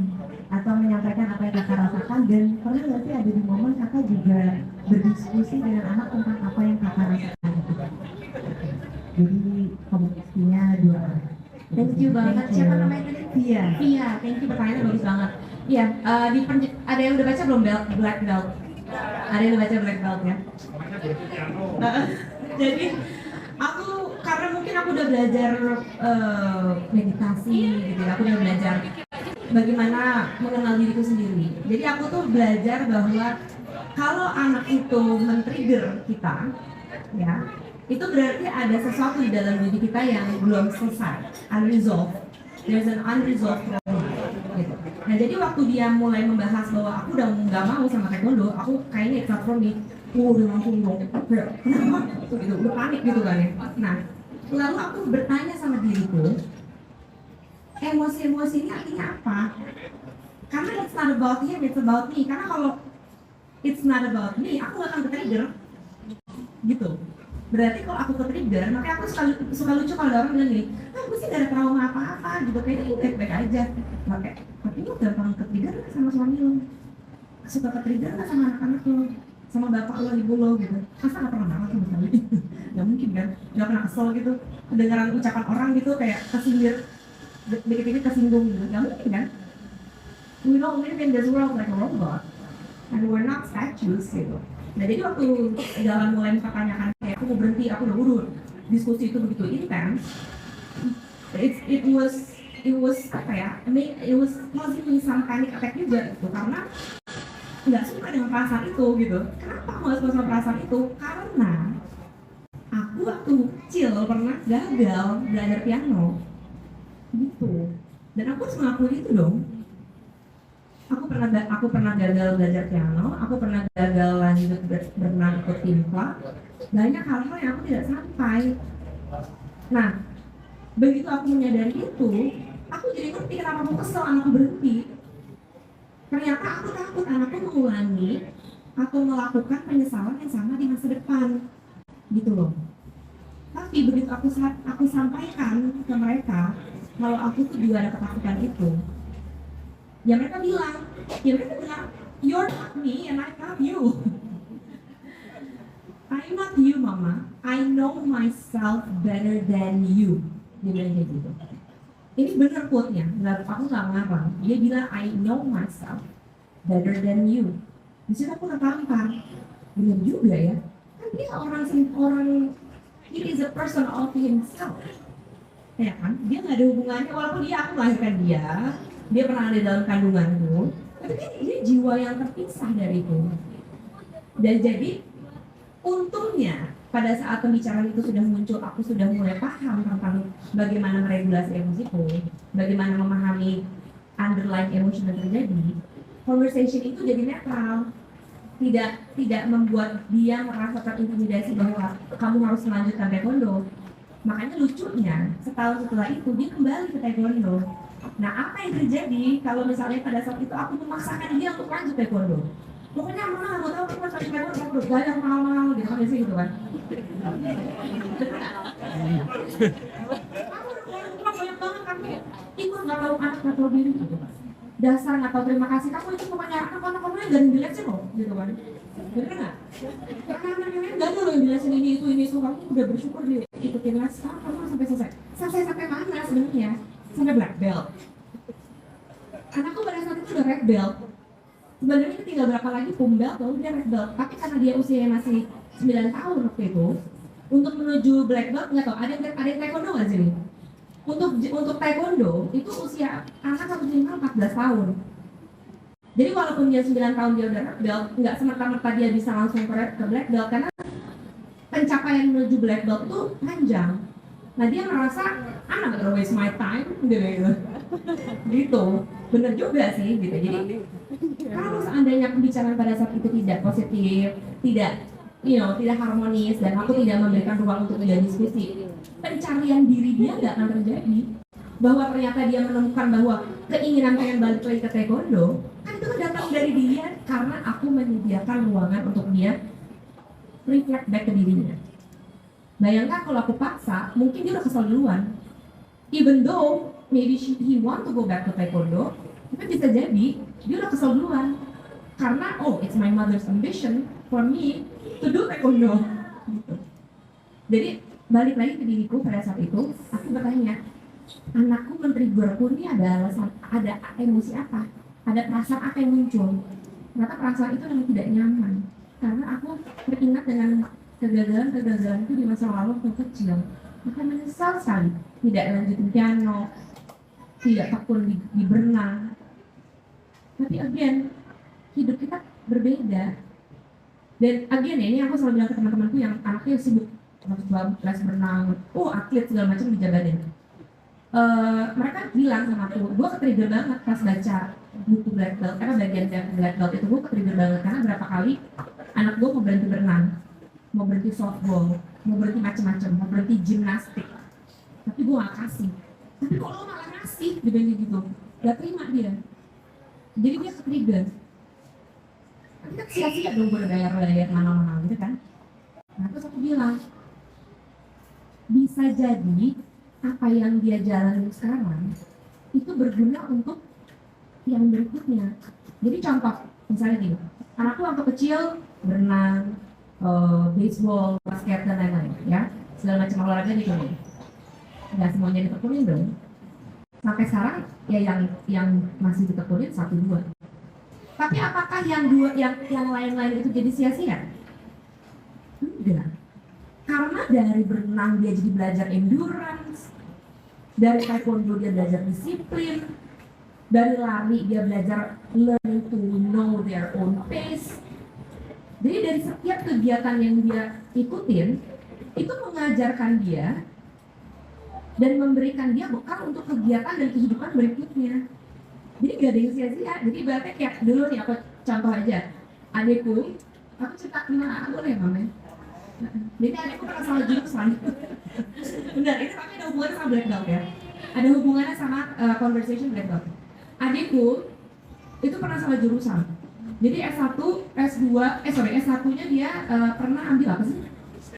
atau menyampaikan apa yang kakak rasakan, dan pernah nggak sih ada di momen kakak juga berdiskusi dengan anak tentang apa yang kakak rasakan? Jadi komunikasinya dua arah. Thank you banget. Siapa namanya tadi? Iya. Iya, thank you, pertanyaannya bagus banget. Iya, ada yang udah baca belum Black Belt? Ada yang udah baca Black Belt ya? Jadi aku, karena mungkin aku udah belajar meditasi gitu ya, aku udah belajar bagaimana mengenal diriku sendiri. Jadi aku tuh belajar bahwa kalau anak itu men-trigger kita, ya, itu berarti ada sesuatu di dalam diri kita yang belum selesai, unresolved. There's an unresolved problem. Gitu. Nah, jadi waktu dia mulai membahas bahwa aku udah nggak mau sama taekwondo, aku kayaknya it's not for me. Udah langsung dong, kenapa? Gitu, udah panik gitu kan ya. Nah, lalu aku bertanya sama diriku, emosi-emosi ini artinya apa? Karena it's not about him, it's about me. Karena kalau it's not about me, aku gak akan ke-trigger. Gitu. Berarti kalau aku ke-trigger, makanya aku suka lucu kalau ada orang bilang gini, aku sih gak ada trauma apa-apa gitu, kayaknya ini baik-baik aja. Oke, tapi lu gampang ke-trigger gak sama suami lu? Suka ke-trigger gak sama anak-anak lu? Sama bapak lo, ibu lo gitu? Masa gak pernah banget sama sekali? Gak mungkin kan? Gak pernah kesel gitu? Kedengaran ucapan orang gitu kayak kesindir, dikit-dikit kesinggung gitu? Gak mungkin kan? We don't live in this world like a robot, and we're not statues gitu. Nah, jadi waktu jalan mulai mempertanyakan kayak aku mau berhenti, aku udah urut diskusi itu begitu intens. It was apa ya? I mean, it was causing me some panic attack juga gitu, karena nggak suka dengan perasaan itu gitu. Kenapa aku nggak suka sama perasaan itu? Karena aku waktu kecil pernah gagal belajar piano gitu, dan aku harus mengakui itu dong. Aku pernah gagal belajar piano, aku pernah gagal lanjut berenang ikut tim club. Banyak hal-hal yang aku tidak sampai. Nah, begitu aku menyadari itu, aku jadi ngerti kenapa aku kesel anakku berhenti. Ternyata aku takut anakku mengulangi atau melakukan penyesalan yang sama di masa depan, gitu loh. Tapi begitu aku sampaikan ke mereka kalau aku tuh juga ada ketakutan itu, Ya mereka bilang, you're not me and I'm not you. I'm not you, Mama. I know myself better than you. Dia bilang kayak gitu. Ini bener quote-nya, aku nggak ngarang. Dia bilang, I know myself better than you. Di situ aku tertampar. Bener juga ya. Kan dia orang, he is a person of himself. Ya kan? Dia nggak ada hubungannya, walaupun aku melahirkan dia pernah ada dalam kandunganku, tapi dia jiwa yang terpisah dariku. Dan jadi, untungnya pada saat pembicaraan itu sudah muncul, aku sudah mulai paham tentang bagaimana meregulasi emosiku, bagaimana memahami underlying emotion yang terjadi. Conversation itu jadi netral, tidak membuat dia merasa terintimidasi bahwa kamu harus melanjutkan taekwondo. Makanya lucunya, setahun setelah itu dia kembali ke taekwondo. Nah, apa yang terjadi kalau misalnya pada saat itu aku memaksakan dia untuk lanjut taekwondo? Pokoknya Mama mau tahu kamu cari taekwondo, gak yang mahal-mahal gitu kan, biasanya gitu kan. Kamu banyak banget, kamu ikut gak tahu anak, gak tahu diri gitu kan. Dasar gak tahu terima kasih, kamu itu pokoknya anak-anak kamu yang gak dijelasin loh gitu kan. Bener gak? Karena anak yang lain gak ada loh yang jelasin ini itu, kamu udah bersyukur deh ikutin les, kamu sampai selesai. Sampai mana sebenarnya? Sampai black belt. Anakku pada saat itu udah red belt. Sebenarnya tinggal berapa lagi belt tuh dia red belt. Tapi karena dia usianya masih 9 tahun waktu itu, untuk menuju black belt nggak tahu ada yang taekwondo nggak sih? Untuk taekwondo itu usia anak harus minimal 14 tahun. Jadi walaupun dia 9 tahun dia udah red belt, nggak semerta-merta dia bisa langsung ke black belt karena pencapaian menuju black belt itu panjang. Nah dia merasa I'm not gonna waste my time gitu. Bener juga sih gitu. Jadi kalau seandainya pembicaraan pada saat itu tidak positif, tidak harmonis dan aku tidak memberikan ruang untuk dia diskusi, pencarian diri dia nggak akan terjadi. Bahwa ternyata dia menemukan bahwa keinginan pengen balik lagi ke taekwondo kan itu datang dari dia karena aku menyediakan ruangan untuk dia reflect back ke dirinya. Bayangkan kalau aku paksa, mungkin dia udah kesel duluan. Even though maybe he want to go back to taekwondo, tapi bisa jadi dia udah kesel duluan. Karena it's my mother's ambition for me to do taekwondo. Gitu. Jadi balik lagi ke diriku pada saat itu, aku bertanya, anakku men-triggerku ini ada alasan, ada emosi apa? Ada perasaan apa yang muncul? Ternyata perasaan itu memang tidak nyaman. Karena aku teringat dengan kegagalan itu di masa lalu waktu kecil. Maka menyesal sekali tidak lanjutin piano, tidak tekun di berenang. Tapi again, hidup kita berbeda. Dan again ini aku selalu bilang ke teman-temanku yang anaknya sibuk les berenang, atlet segala macam dijabarin. Mereka bilang sama aku, gue ketrigger banget pas baca buku black belt, karena bagian black belt itu gue ketrigger banget karena berapa kali anak gue mau berhenti berenang, mau berhenti softball, mau berhenti macam-macam, mau berhenti gimnastik, tapi gue gak kasih. Tapi kok lo malah ngasih, dibanding gitu, gak terima dia. Jadi dia ketrigger. Tapi kan sia-sia dong gue udah bayar mana-mana gitu kan. Nah terus aku bilang, bisa jadi apa yang dia jalani sekarang itu berguna untuk yang berikutnya. Jadi contoh, misalnya gini, anakku waktu kecil berenang, baseball, basket dan lain-lain, ya, segala macam olahraga gitu. Nggak semuanya ditekunin dong. Sampai sekarang ya yang masih ditekunin 1-2. Tapi apakah yang lain-lain itu jadi sia-sia? Enggak. Karena dari berenang dia jadi belajar endurance, dari taekwondo dia belajar disiplin, dari lari dia belajar learning to know their own pace. Jadi dari setiap kegiatan yang dia ikutin, itu mengajarkan dia dan memberikan dia bekal untuk kegiatan dan kehidupan berikutnya. Jadi gak ada yang sia-sia. Jadi berarti kayak dulu nih, aku contoh aja. Adikku, aku cerita kenal aku nih Mama. Jadi adikku pernah salah jurusan. Benar, ini tapi ada hubungannya sama black belt ya. Ada hubungannya sama conversation black belt. Adikku itu pernah salah jurusan. Jadi S1, S1-nya dia pernah ambil apa sih?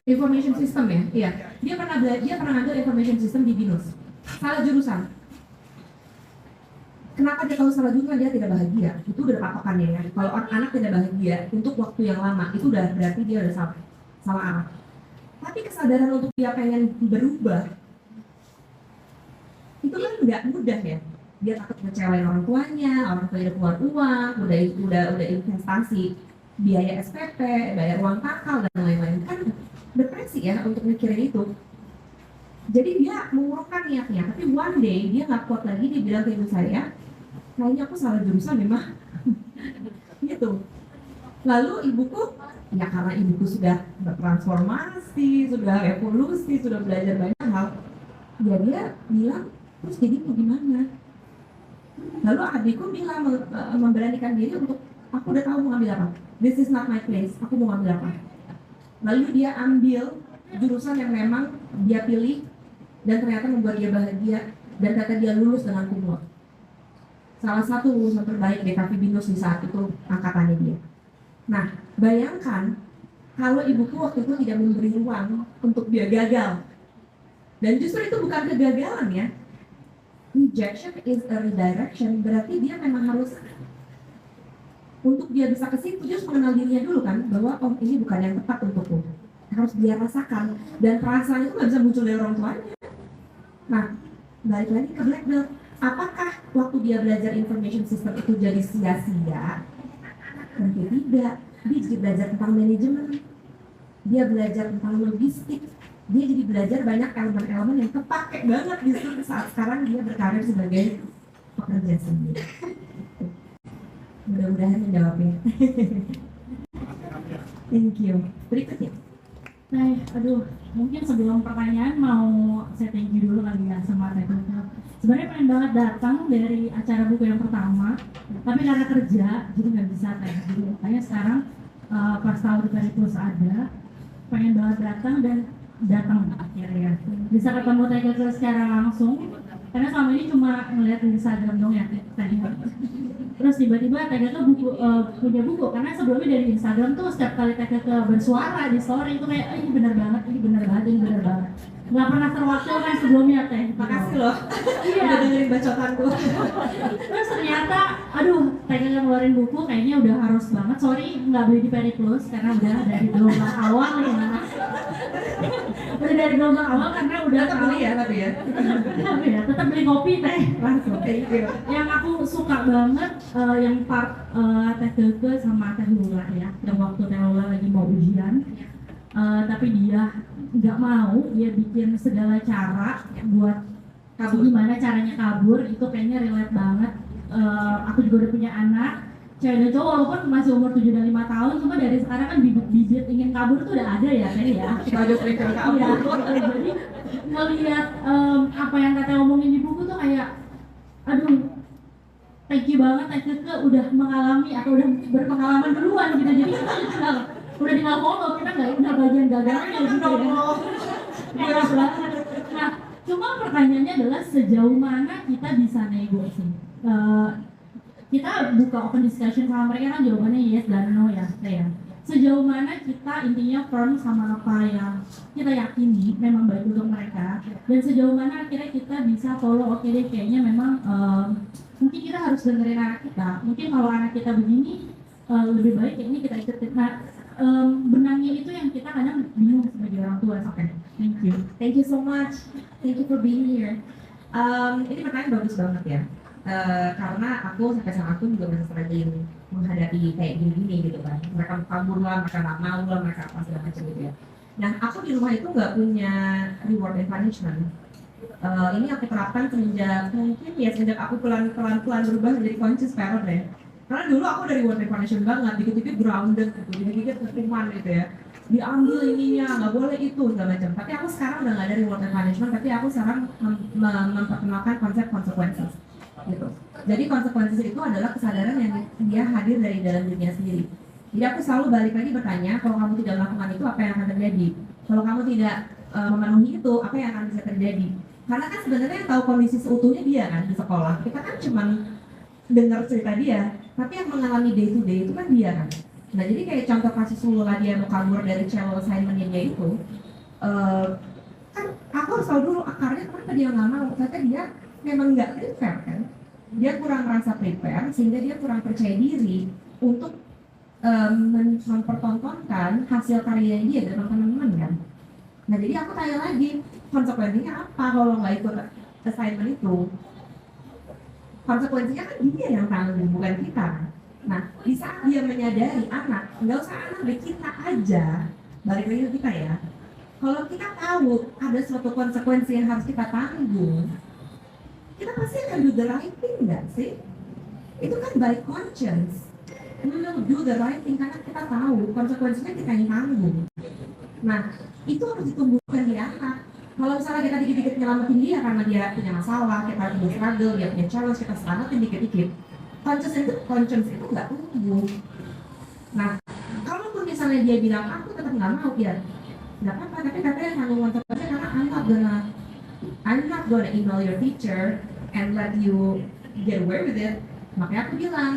Information system ya? Iya. Dia pernah ambil information system di BINUS. Salah jurusan. Kenapa dia tahu salah jurusan dia tidak bahagia? Itu udah patokannya ya. Kalau anak tidak bahagia untuk waktu yang lama, itu udah berarti dia udah salah arah. Tapi kesadaran untuk dia pengen berubah, itu kan nggak mudah ya. Dia takut ngecewain orang tuanya udah keluar uang, udah investasi, biaya SPP, bayar uang kakak dan lain-lain. Kan depresi ya untuk mikirin itu. Jadi dia mengurungkan niatnya, tapi one day dia nggak kuat lagi, dia bilang ke ibu saya, kayaknya aku salah jurusan ya mah. Gitu. Lalu ibuku, ya karena ibuku sudah bertransformasi, sudah evolusi, sudah belajar banyak hal, ya dia bilang, terus jadi mau gimana? Lalu adikku bilang, memberanikan diri untuk, aku udah tahu mau ngambil apa. This is not my place, aku mau ngambil apa. Lalu dia ambil jurusan yang memang dia pilih, dan ternyata membuat dia bahagia, dan ternyata dia lulus dengan cum laude. Salah satu lulusan terbaik di Cafe Binus di saat itu angkatannya dia. Nah, bayangkan kalau ibuku waktu itu tidak memberi ruang untuk dia gagal. Dan justru itu bukan kegagalan ya. Rejection is a redirection, berarti dia memang harus, untuk dia bisa ke situ, dia harus mengenal dirinya dulu kan, bahwa oh ini bukan yang tepat untukku. Harus dia rasakan, dan perasaan itu nggak bisa muncul dari orang tuanya. Nah, balik lagi ke black belt. Apakah waktu dia belajar information system itu jadi sia-sia? Tentu tidak. Dia jadi belajar tentang manajemen, dia belajar tentang logistik, dia jadi belajar banyak elemen-elemen yang kepake banget justru saat sekarang dia berkarir sebagai pekerja sendiri. Mudah-mudahan menjawabnya. Thank you. Berikutnya. Nah, aduh, mungkin sebelum pertanyaan mau saya thank you dulu kali ya sama Teh Keke. Sebenarnya pengen banget datang dari acara buku yang pertama, tapi karena kerja jadi nggak bisa Teh. Jadi makanya sekarang pas tahu di Peri Plus ada, pengen banget datang dan datang akhirnya. Bisa ketemu Teh Keke secara langsung, karena selama ini cuma ngeliat di Instagram dong ya tadi. Terus tiba-tiba Teh Keke punya buku, karena sebelumnya dari Instagram tuh setiap kali Teh Keke bersuara di story itu kayak ini benar banget, ini benar banget, ini benar banget. Nggak pernah terwakilkan sebelumnya Teh. Makasih loh. Iya. Udah dengerin bacotanku. Terus ternyata, aduh, Teh Keke ngeluarin buku kayaknya udah harus banget. Sorry nggak beli di Peri Plus karena udah dari gelombang awal ya. Udah dari gelombang awal karena udah Tetap beli ya tapi ya. Tetap beli kopi Teh langsung. Thank you. Yang aku suka banget yang part Teh Keke sama Teh Lula ya, yang waktu Teh Lula lagi mau ujian, tapi dia nggak mau, dia bikin segala cara buat Kabur. gimana caranya kabur. Itu kayaknya relate banget. Aku juga udah punya anak, cewek dan cowok, walaupun masih umur 7 dan 5 tahun, cuma dari sekarang kan bibit-bibit ingin kabur tuh udah ada ya Teh ya. Kita udah sering kabur. Iya, jadi ngelihat apa yang Teh omongin di buku tuh kayak, aduh, thank you banget Teh Keke udah mengalami atau udah berpengalaman duluan gitu. Jadi kita udah tinggal follow, kita nggak udah bagian gagalnya gitu ya. Iya banget. Nah, cuma pertanyaannya adalah sejauh mana kita bisa nego sih? Kita buka open discussion sama mereka kan jawabannya yes dan no ya, Teh ya. Sejauh mana kita intinya firm sama apa yang kita yakini memang baik untuk mereka, dan sejauh mana akhirnya kita bisa follow, oke deh kayaknya memang mungkin kita harus dengerin anak kita, mungkin kalau anak kita begini lebih baik ini kita ikutin. Nah, benangnya itu yang kita kadang bingung sebagai orang tua. Oke, thank you. Thank you so much. Thank you for being here. Ini pertanyaan bagus banget ya. Karena aku sampai sekarang aku juga masih struggling menghadapi kayak gini-gini gitu kan. Mereka kabur lah, mereka nggak mau lah, mereka apa segala macam gitu ya. Nah, aku di rumah itu nggak punya reward and punishment. Ini aku terapkan semenjak mungkin ya sejak aku pelan-pelan berubah menjadi conscious parent ya. Karena dulu aku dari reward and punishment banget, dikit-dikit grounded gitu, dikit-dikit hukuman gitu ya. Diambil ininya, nggak boleh itu segala macam. Tapi aku sekarang udah nggak ada reward and punishment, tapi aku sekarang memperkenalkan konsep consequences gitu. Jadi konsekuensi itu adalah kesadaran yang dia hadir dari dalam dirinya sendiri. Jadi aku selalu balik lagi bertanya, kalau kamu tidak melakukan itu apa yang akan terjadi? Kalau kamu tidak memenuhi itu, apa yang akan bisa terjadi? Karena kan sebenarnya yang tahu kondisi seutuhnya dia kan di sekolah. Kita kan cuma dengar cerita dia, tapi yang mengalami day to day itu kan dia kan. Nah jadi kayak contoh kasus Lula dia mau kabur dari channel assignment-nya dia itu, kan aku harus tahu dulu akarnya kenapa dia nggak mau. Ternyata dia memang nggak prefer kan. dia kurang merasa prepare sehingga dia kurang percaya diri untuk mempertontonkan hasil karya dia dengan teman-teman kan. Nah jadi aku tanya lagi, konsekuensinya apa kalau nggak ikut assignment itu? Konsekuensinya kan dia yang tanggung, bukan kita. Nah di saat dia menyadari anak, nggak usah anak deh, kita aja, balik lagi ke kita ya. Kalau kita tahu ada suatu konsekuensi yang harus kita tanggung, kita pasti akan do the right thing nggak sih? Itu kan by conscience. We will do the right thing karena kita tahu konsekuensinya kita yang tanggung. Nah, itu harus ditumbuhkan di anak. Kalau misalnya kita dikit-dikit nyelamatin dia karena dia punya masalah, kita punya struggle, dia punya challenge, kita selamatin dikit-dikit. Conscience itu nggak tumbuh. Nah, kalaupun misalnya dia bilang, aku tetap nggak mau, ya nggak apa-apa, tapi katanya tanggung konsekuensinya karena I'm not gonna email your teacher and let you get away with it. Makanya aku bilang,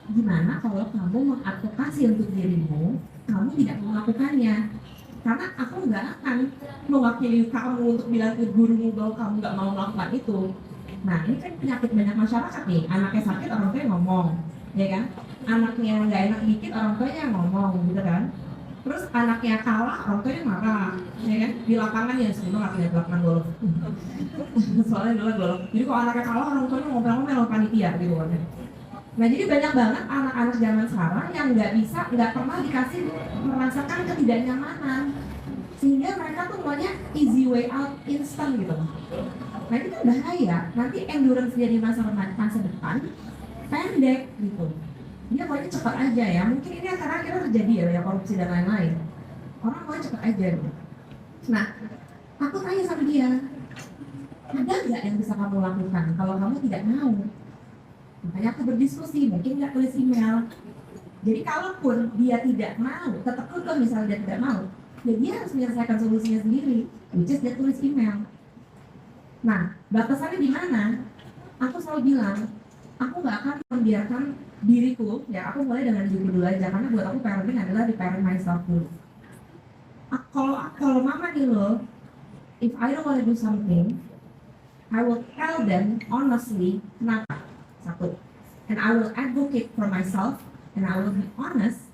gimana kalau kamu mengadvokasi untuk dirimu, kamu tidak melakukannya? Karena aku nggak akan mewakili kamu untuk bilang ke gurumu bahwa kamu nggak mau melakukan itu. Nah ini kan penyakit banyak masyarakat nih, anaknya sakit orang tuanya ngomong, ya kan? Anaknya nggak enak dikit orang tuanya ngomong, gitu kan? Terus anaknya kalah orang tuanya marah, ya kan? Di lapangan ya sebenarnya nggak punya lapangan golf, soalnya dulu golf. Jadi kalau anaknya kalah orang tuanya ngomel-ngomel sama panitia gitu kan. Nah jadi banyak banget anak-anak zaman sekarang yang nggak pernah dikasih merasakan ketidaknyamanan, sehingga mereka tuh maunya easy way out, instant gitu. Nah itu kan bahaya, nanti endurance dia di masa depan pendek gitu. Dia maunya cepat aja ya, mungkin ini karena kita terjadi ya korupsi dan lain-lain. Orang maunya cepat aja gitu. Nah aku tanya sama dia, ada nggak yang bisa kamu lakukan kalau kamu tidak mau? Makanya aku berdiskusi, mungkin nggak tulis email. Jadi kalaupun dia tidak mau, tetap kekeh misalnya dia tidak mau, ya dia harus menyelesaikan solusinya sendiri, which is dia tulis email. Nah, batasannya di mana? Aku selalu bilang, aku nggak akan membiarkan diriku, ya aku mulai dengan diriku dulu aja, karena buat aku parenting adalah di parent myself dulu. Kalau mama nih loh, if I don't want to do something, I will tell them honestly kenapa. Satu, and I will advocate for myself and I will be honest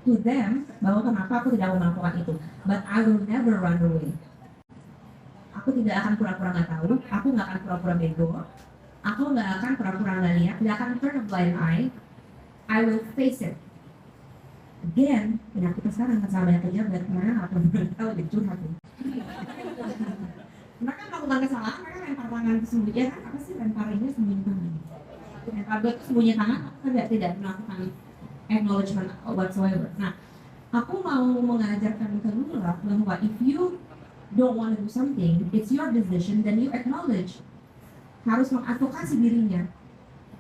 to them bahwa kenapa aku tidak mau melakukan itu, but I will never run away. Aku tidak akan pura-pura nggak tahu, aku nggak akan pura-pura bego, aku nggak akan pura-pura nggak lihat, tidak akan turn a blind eye. I will face it. Again, penyakitnya sekarang sama banyak pejabat, karena nggak pernah tahu di curhat. Mereka melakukan kesalahan, mereka lempar tangan sembunyi, ya kan? Apa sih lempar ini sembunyi tangan? Lempar gue sembunyi tangan, aku tidak melakukan acknowledgement whatsoever. Nah, aku mau mengajarkan ke Lula bahwa if you don't want to do something, it's your decision, then you acknowledge. Harus mengadvokasi dirinya.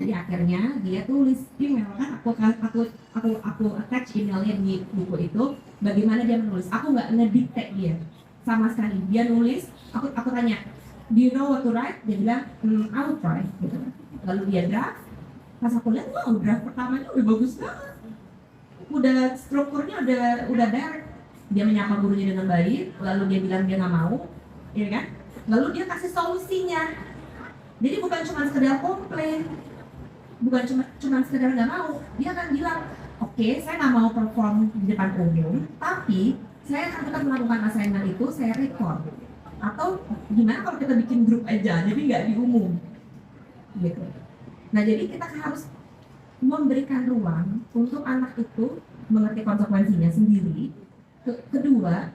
Jadi akhirnya dia tulis email kan, aku attach emailnya di buku itu. Bagaimana dia menulis? Aku nggak ngedikte dia sama sekali. Dia nulis, aku tanya, do you know what to write? Dia bilang, I will try. Gitu. Lalu dia draft. Pas aku lihat, wow, draft pertamanya udah bagus banget. Udah strukturnya udah direct. Dia menyapa gurunya dengan baik. Lalu dia bilang dia nggak mau, ya kan? Lalu dia kasih solusinya. Jadi bukan cuma sekedar komplain, bukan cuma sekedar nggak mau. Dia akan bilang, oke, saya nggak mau perform di depan umum, tapi saya akan tetap melakukan assignment itu, saya record. Atau gimana kalau kita bikin grup aja, jadi nggak di umum, gitu. Nah jadi kita harus memberikan ruang untuk anak itu mengerti konsekuensinya sendiri. Kedua,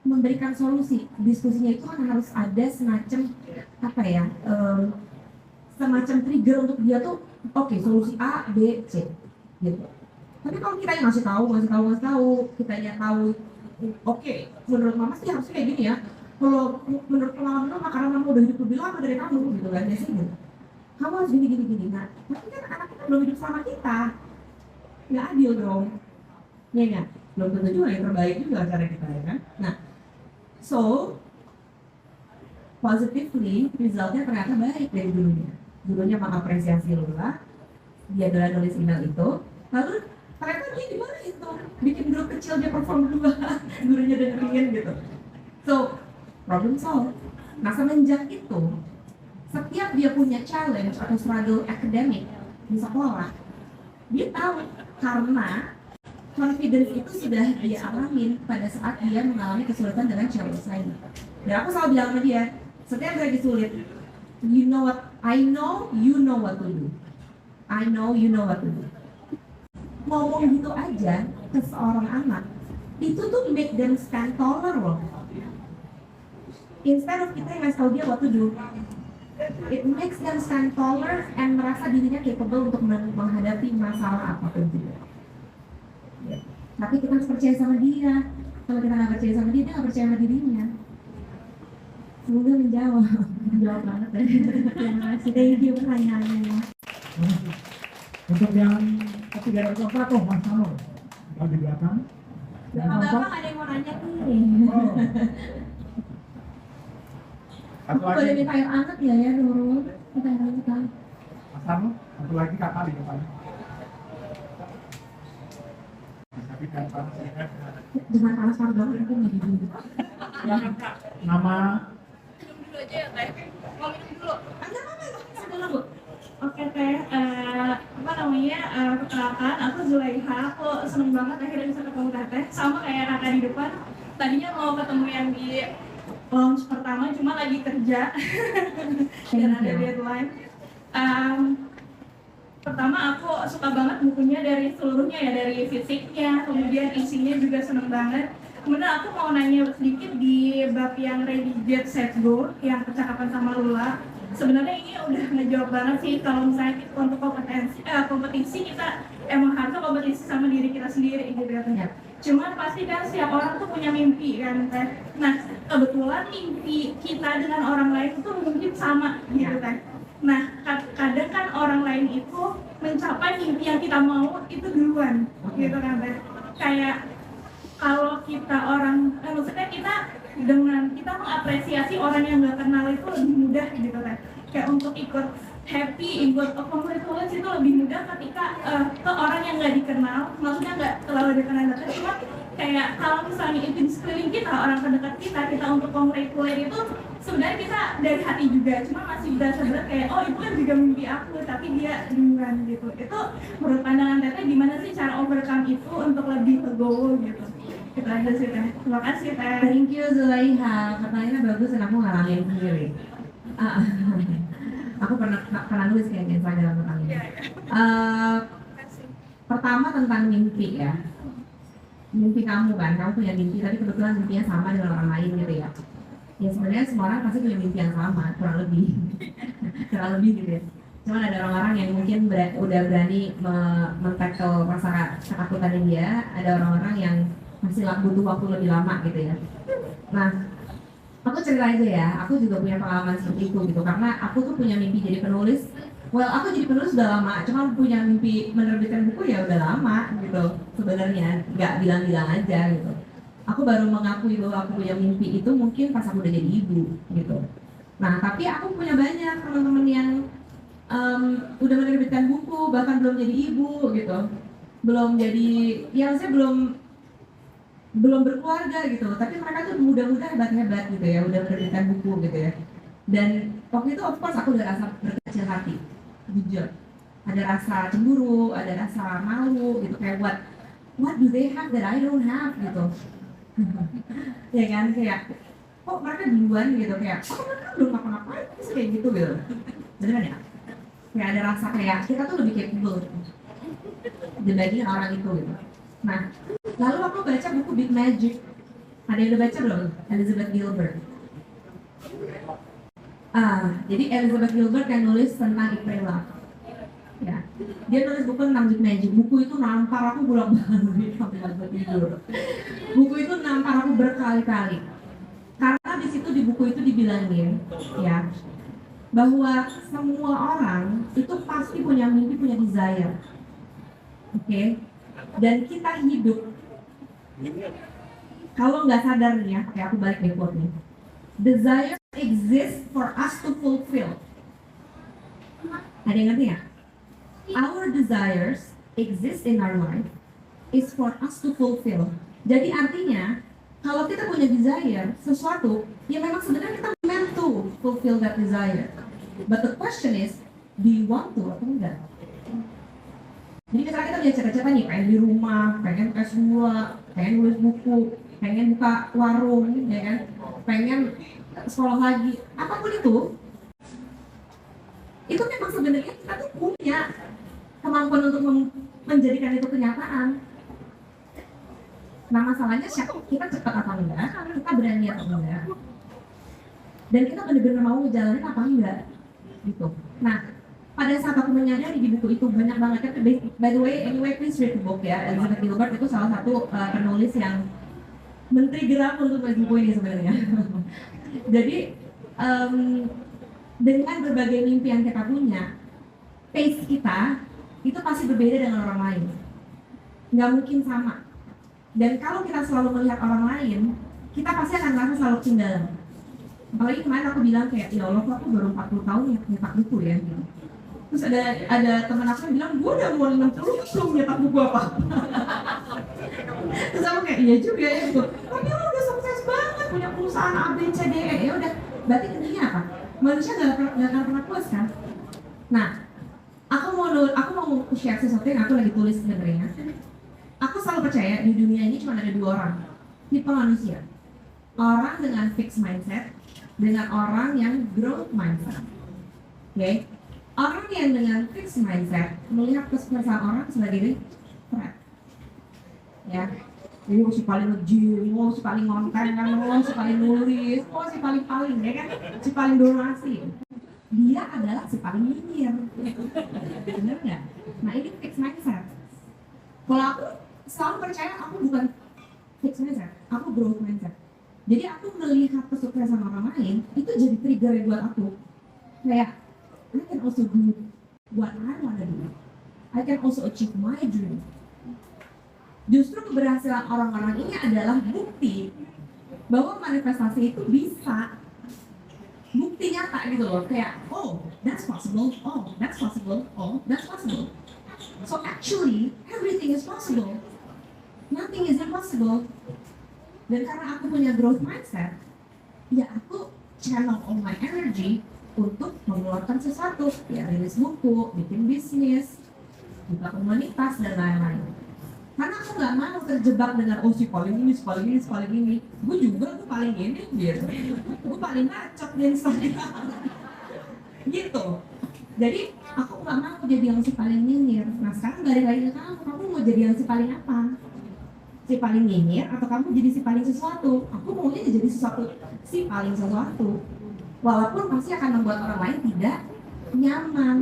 memberikan solusi. Diskusinya itu kan harus ada semacam apa ya, semacam trigger untuk dia tuh, oke, solusi A, B, C, gitu. Tapi kalau kita yang ngasih tahu, kita yang tahu, oke, menurut mama sih harusnya kayak gini ya. Kalau menurut pengalaman mama, karena mama udah hidup lebih lama dari kamu, gitu kan, biasanya kamu harus gini. Nah, tapi kan anak kita belum hidup sama kita, nggak adil dong, ya nggak? Belum tentu juga yang terbaik juga cara kita, ya kan? Nah, so positively resultnya ternyata baik dari dulunya mengapresiasi Lula, dia nulis email itu, lalu ternyata dia gimana itu bikin grup kecil, dia perform dua, gurunya dengerin gitu. So problem solved. Nah semenjak itu setiap dia punya challenge atau struggle akademik di sekolah, dia tahu karena confidence itu sudah dia alamin pada saat dia mengalami kesulitan dengan challenge lain. Dan aku selalu bilang sama dia, setiap lagi sulit, you know what, I know you know what to do. I know you know what to do. Ngomong gitu aja ke seorang anak, itu tuh make them stand taller loh. Instead of kita yang ngasih tau dia what to do, it makes them stand taller and merasa dirinya capable untuk menghadapi masalah apapun juga. Tapi kita harus percaya sama dia. Kalau kita nggak percaya sama dia, dia nggak percaya sama dirinya. Semoga menjawab. Menjawab banget ya. Terima kasih. Thank you pertanyaannya. Untuk yang ketiga dari keempat tuh Mas Anur, kalau di belakang. Yang keempat, Bapak ada yang mau nanya nih. oh. Satu Aku boleh lagi, minta air hangat ya Nurul? Minta air hangat. Mas Anur, satu lagi kakak di depan. Tapi kan panas. Jangan panas-panas banget, aku nggak dulu. Nama Minum dulu aja ya teh. Mau minum dulu. Enggak apa-apa, sebentar Bu. Oke teh, apa namanya, perkenalkan aku Zulaiha. Aku seneng banget akhirnya bisa ketemu teteh. Sama kayak Raka di depan. Tadinya mau ketemu yang di launch pertama, cuma lagi kerja dan ada deadline. Pertama aku suka banget bukunya dari seluruhnya ya, dari fisiknya, kemudian isinya juga seneng banget. Kemudian aku mau nanya sedikit di bab yang Ready Jet Set Go yang percakapan sama Lula. Sebenarnya ini udah ngejawab banget sih kalau misalnya kita untuk kompetisi kita emang harus kompetisi sama diri kita sendiri gitu katanya. Cuman pasti kan setiap orang tuh punya mimpi kan teh. Nah kebetulan mimpi kita dengan orang lain itu mungkin sama gitu teh. Nah kadang kan orang lain itu mencapai mimpi yang kita mau itu duluan gitu kan teh. Kayak kalau kita orang, maksudnya kita dengan kita mengapresiasi orang yang nggak kenal itu lebih mudah gitu kan. Kayak untuk ikut happy, ikut congratulations itu lebih mudah ketika ke orang yang nggak dikenal, maksudnya nggak terlalu dikenal dekat. Cuma kayak kalau misalnya itu di sekeliling kita, orang terdekat kita untuk congratulate itu sebenarnya kita dari hati juga, cuma masih bisa sebenarnya kayak oh itu kan juga mimpi aku, tapi dia duluan gitu. Itu menurut pandangan teteh gimana sih cara overcome itu untuk lebih legowo gitu? Itu aja sih teh. Terima kasih teh. Thank you Zulaiha, pertanyaannya bagus dan aku ngalamin sendiri. Aku pernah nulis kayaknya dalam tentang ini. Pertama tentang mimpi ya. Mimpi kamu kan, kamu punya mimpi tapi kebetulan mimpinya sama dengan orang lain gitu ya. Ya sebenarnya semua orang pasti punya mimpi yang sama, kurang lebih gitu ya. Cuman ada orang-orang yang mungkin udah berani men-tackle rasa ketakutannya dia, ada orang-orang yang masih butuh waktu lebih lama gitu ya. Nah, aku cerita aja ya, aku juga punya pengalaman seperti itu gitu, karena aku tuh punya mimpi jadi penulis. Well, aku jadi penulis udah lama, cuma punya mimpi menerbitkan buku ya udah lama gitu sebenarnya, nggak bilang-bilang aja gitu. Aku baru mengakui bahwa aku punya mimpi itu mungkin pas aku udah jadi ibu gitu. Nah, tapi aku punya banyak teman-teman yang udah menerbitkan buku, bahkan belum jadi ibu gitu, belum jadi, ya maksudnya belum berkeluarga gitu, tapi mereka tuh muda-muda hebat-hebat gitu ya, udah menerbitkan buku gitu ya. Dan waktu itu of course aku udah rasa berkecil hati, jujur, ada rasa cemburu, ada rasa malu gitu, kayak what do they have that I don't have gitu. Ya kan, kayak kok mereka duluan gitu, kayak oh mereka belum ngapa-ngapain terus kayak gitu gitu. Beneran ya? Kayak ada rasa kayak kita tuh lebih capable gitu dibanding orang itu gitu. Nah, lalu aku baca buku Big Magic. Ada yang udah baca belum? Elizabeth Gilbert. Jadi Elizabeth Gilbert yang nulis tentang Iprela. Ya, dia nulis buku tentang Big Magic. Buku itu nampar aku bolak-balik sampai nggak bisa tidur. Buku itu nampar aku berkali-kali. Karena di situ di buku itu dibilangin, ya, bahwa semua orang itu pasti punya mimpi, punya desire. Oke? Dan kita hidup, kalau nggak sadar nih ya, kayak aku balik deh quote-nya. Desire exists for us to fulfill. Ada yang ngerti ya? Our desires exist in our life is for us to fulfill. Jadi artinya, kalau kita punya desire sesuatu, ya memang sebenarnya kita meant to fulfill that desire. But the question is, do you want to atau enggak? Jadi misalnya kita punya cita-cita nih, pengen di rumah, pengen S2, pengen nulis buku, pengen buka warung, ya kan? Pengen sekolah lagi, apapun itu memang sebenarnya kita tuh punya kemampuan untuk menjadikan itu kenyataan. Nah masalahnya kita cepat atau enggak, kita berani atau enggak, dan kita benar-benar mau ngejalanin apa enggak, gitu. Nah pada saat aku menyadari di buku itu banyak banget kan, by the way, anyway please read the book ya. Elizabeth Gilbert itu salah satu penulis yang men-trigger aku untuk nulis buku ini sebenarnya. Jadi dengan berbagai mimpi yang kita punya, pace kita itu pasti berbeda dengan orang lain, nggak mungkin sama. Dan kalau kita selalu melihat orang lain, kita pasti akan merasa selalu ketinggalan. Apalagi kemarin aku bilang kayak, ya Allah, aku baru 40 tahun nyetak buku ya. Terus ada teman aku yang bilang, gue udah mau 60 belum nyetak buku apa. Terus aku kayak, iya juga ya gitu. Tapi lo udah sukses banget, punya perusahaan A, B, C, D, E. Ya udah, berarti intinya apa? Manusia nggak akan pernah puas kan? Nah, aku mau share sesuatu yang aku lagi tulis sebenarnya. Aku selalu percaya di dunia ini cuma ada 2 orang tipe manusia. Orang dengan fixed mindset dengan orang yang growth mindset. Oke? Orang yang dengan fixed mindset melihat kesuksesan orang sebagai threat. Ya. Si paling nge-gym, si paling ngonten, si paling nulis, si paling ya kan? Si paling donasi. Dia adalah si paling nyinyir. Bener nggak? Nah ini fixed mindset. Kalau aku selalu percaya aku bukan fixed mindset, aku growth mindset. Jadi aku melihat kesuksesan orang lain itu jadi trigger buat aku. Kayak I can also do what I wanna do. I can also achieve my dream. Justru keberhasilan orang-orang ini adalah bukti bahwa manifestasi itu bisa, bukti nyata gitu loh. Kayak oh that's possible, oh that's possible, oh that's possible. So actually everything is possible. Nothing is impossible. Dan karena aku punya growth mindset, ya aku channel all my energy untuk mengeluarkan sesuatu, ya rilis buku, bikin bisnis, buka komunitas dan lain-lain. Karena aku nggak mau terjebak dengan oh si paling ini, si paling ini, si paling ini. Gue juga gue paling ini, biar gue paling bacot di Instagram. Gitu. Jadi aku nggak mau jadi yang si paling nyinyir. Nah sekarang balik lagi ke kamu mau jadi yang si paling apa? Si paling nyinyir atau kamu jadi si paling sesuatu? Aku maunya jadi sesuatu, si paling sesuatu. Walaupun pasti akan membuat orang lain tidak nyaman.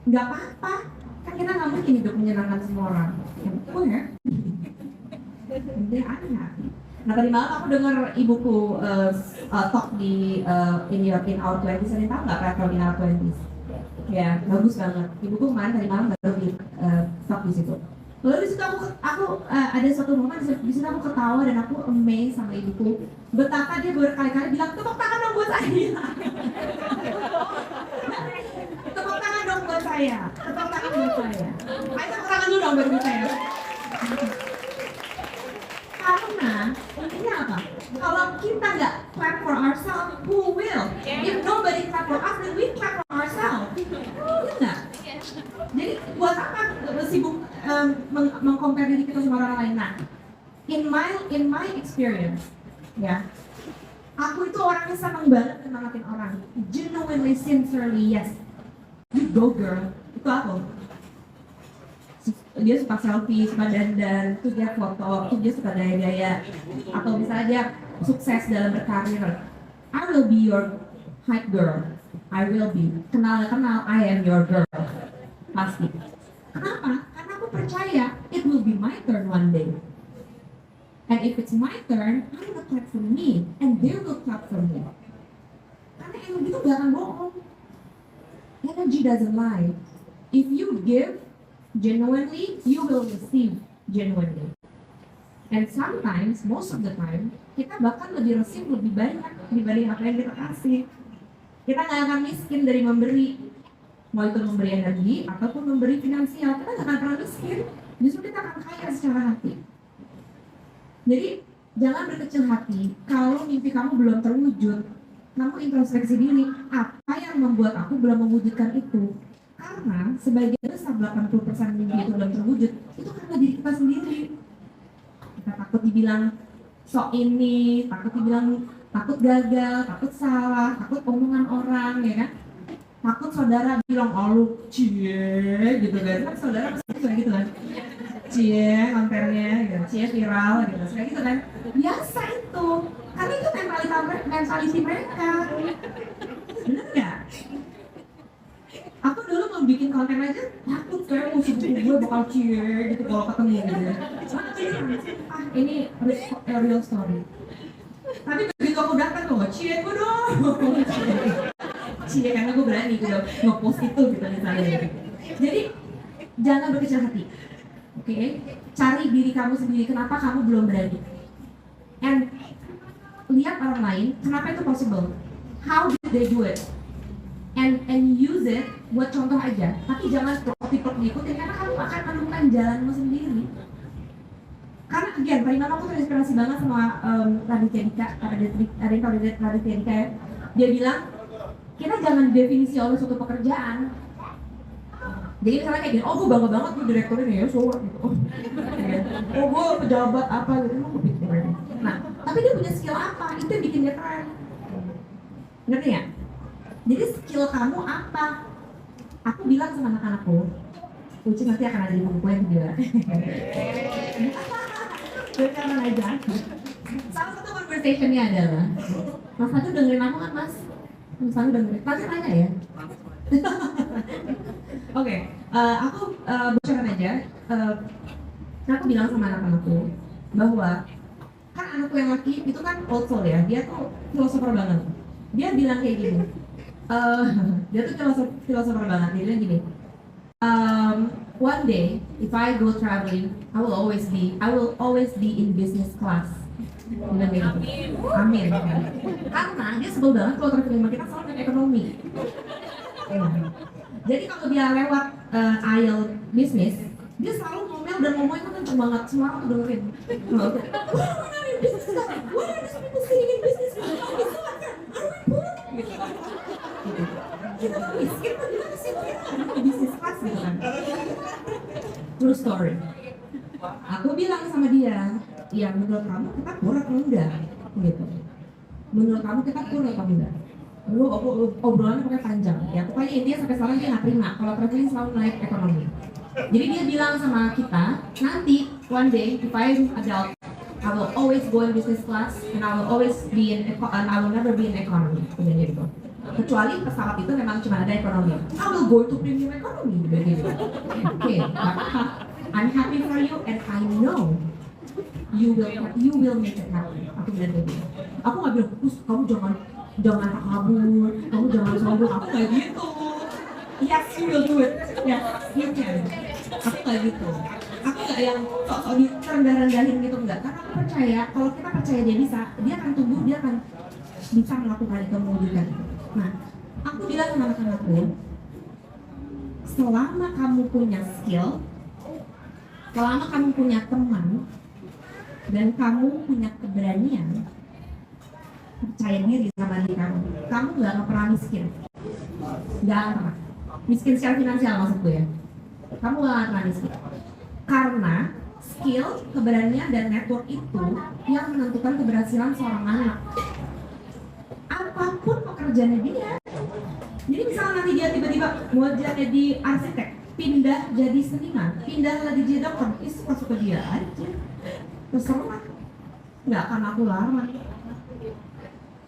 Nggak apa-apa, kan kita nggak mungkin hidup menyenangkan semua orang. Ya betul ya. Dia aneh. Nah tadi malam aku dengar ibuku talk di in our 20s. Ada tahu nggak Rachel in our 20s? Ya bagus banget. Ibuku kemarin tadi malam baru di talk di situ. Lalu di situ aku ada suatu momen di situ aku ketawa dan aku amazed sama ibuku betapa dia berkali-kali bilang tepuk tangan dong buat saya. Tepuk tangan dong buat saya. Tepuk tangan buat saya. Ayo tepuk tangan dulu dong buat saya. Karena intinya apa? Kalau kita nggak clap for ourselves, who will? If nobody clap for us, then we clap for ourselves. Enggak. Jadi buat apa sibuk mengcompare diri kita sama orang lain? Nah, in my experience, ya, aku itu orangnya senang banget nyemangatin orang, genuinely, sincerely, yes, you go girl, itu aku. Dia suka selfie, suka dandan, terus dia foto, terus dia suka gaya-gaya, atau misalnya dia sukses dalam berkarir. I will be your hype girl, I will be. Kenal, I am your girl. Pasti. Kenapa? Karena aku percaya it will be my turn one day. And if it's my turn, I'm gonna clap for me, and they will clap for me. Karena energi itu gak akan bohong. Energy doesn't lie. If you give genuinely, you will receive genuinely. And sometimes, most of the time, kita bahkan lebih receive lebih banyak dibanding apa yang kita kasih. Kita gak akan miskin dari memberi. Mau itu memberi energi ataupun memberi finansial, kita nggak akan pernah miskin. Justru kita akan kaya secara hati. Jadi jangan berkecil hati kalau mimpi kamu belum terwujud. kamu introspeksi diri, apa yang membuat aku belum mewujudkan itu? Karena sebagian besar 80% mimpi itu belum terwujud, itu karena diri kita sendiri. Kita takut dibilang sok ini, takut dibilang takut gagal, takut salah, takut omongan orang, ya kan? Takut saudara bilang, oh lu cie, gitu kan? Saudara pasti kayak gitu kan? Cie, kontennya, gitu. Cie viral, gitu. Kayak gitu kan? Biasa itu, karena itu mentality mereka. Bener nggak? Aku dulu mau bikin konten aja takut kayak musuh gue bakal cie gitu kalau ketemu gitu. Ini real story. Tapi begitu aku datang loh, cie gue dong. Cie karena gue berani gue udah nge-post itu gitu misalnya. Jadi jangan berkecil hati. Oke? Cari diri kamu sendiri, kenapa kamu belum berani. And lihat orang lain, kenapa itu possible? How did they do it? And use it buat contoh aja, tapi jangan tipe ngikutin karena kamu akan menemukan jalanmu sendiri. Karena again, Parimana aku terinspirasi banget sama Raditya Dika, ada yang tahu Raditya Dika ya? Dia bilang, kita jangan definisi oleh suatu pekerjaan. Jadi misalnya kayak gini, oh gue bangga banget gue direktur ini ya, so what gitu. Oh gue pejabat apa gitu, emang gue pikir. Nah, tapi dia punya skill apa? Itu yang bikin dia keren. Ngerti ya? Jadi skill kamu apa? Aku bilang sama anak-anakku, Uci nanti akan ada di buku yang juga. Berkawan aja. Salah satu conversationnya adalah, Mas Fadu dengerin aku kan Mas? Mas Fadu dengerin, pasti nanya ya? Oke, aku bocoran aja. Aku bilang sama anak-anakku bahwa kan anakku yang laki itu kan old soul ya, dia tuh filosofer banget. Dia bilang kayak gini. Dia tuh filosofer banget. Dia bilang gini, one day if I go traveling, I will always be in business class. Bilang kayak gitu. Amin. Karena dia sebel banget kalau traveling sama kita selalu naik ekonomi. Jadi kalau dia lewat aisle bisnis, dia selalu ngomel dan ngomongnya tuh kenceng banget. Semua orang tuh dengerin. Wah, mana bisnis kita? Wah, ada people sitting in business class. Gitu. Kita tuh miskin tuh gimana sih? Kita di bisnis kelas gitu kan. True story. Aku bilang sama dia, ya menurut kamu kita kurang atau enggak? Gitu. Menurut kamu kita kurang atau enggak? Lu obrolannya pakai panjang. Ya pokoknya intinya sampai sekarang dia nggak terima kalau traveling selalu naik ekonomi. Jadi dia bilang sama kita, nanti one day if I'm adult, I will always go in business class and I will always be in and I will never be in economy. Gitu. Kecuali pesawat itu memang cuma ada ekonomi. I will go to premium economy. Gitu. Oke, I'm happy for you and I know you will make it happen. Aku bilang gitu. Aku nggak bilang, kamu jangan kabur, kamu jangan sombong. Aku kayak gitu. Yes, you will do it. Yes, you can. Aku kayak gitu. Aku nggak yang sok-sok rendah-rendahin gitu, enggak. Karena aku percaya, kalau kita percaya dia bisa, dia akan tumbuh, dia akan bisa melakukan itu, mewujudkan itu. Nah, aku bilang sama anak-anakku, selama kamu punya skill, selama kamu punya teman, dan kamu punya keberanian, percaya diri sama diri kamu nggak akan pernah miskin. Nggak akan pernah. Miskin secara finansial maksudku ya. Kamu nggak akan pernah miskin. Karena skill, keberanian, dan network itu yang menentukan keberhasilan seorang anak. Apapun pekerjaannya dia. Jadi misalnya nanti dia tiba-tiba mau jadi arsitek, pindah jadi seniman, pindah lagi jadi dokter, itu masuk ke dia aja. Terserah. Nggak akan aku larang.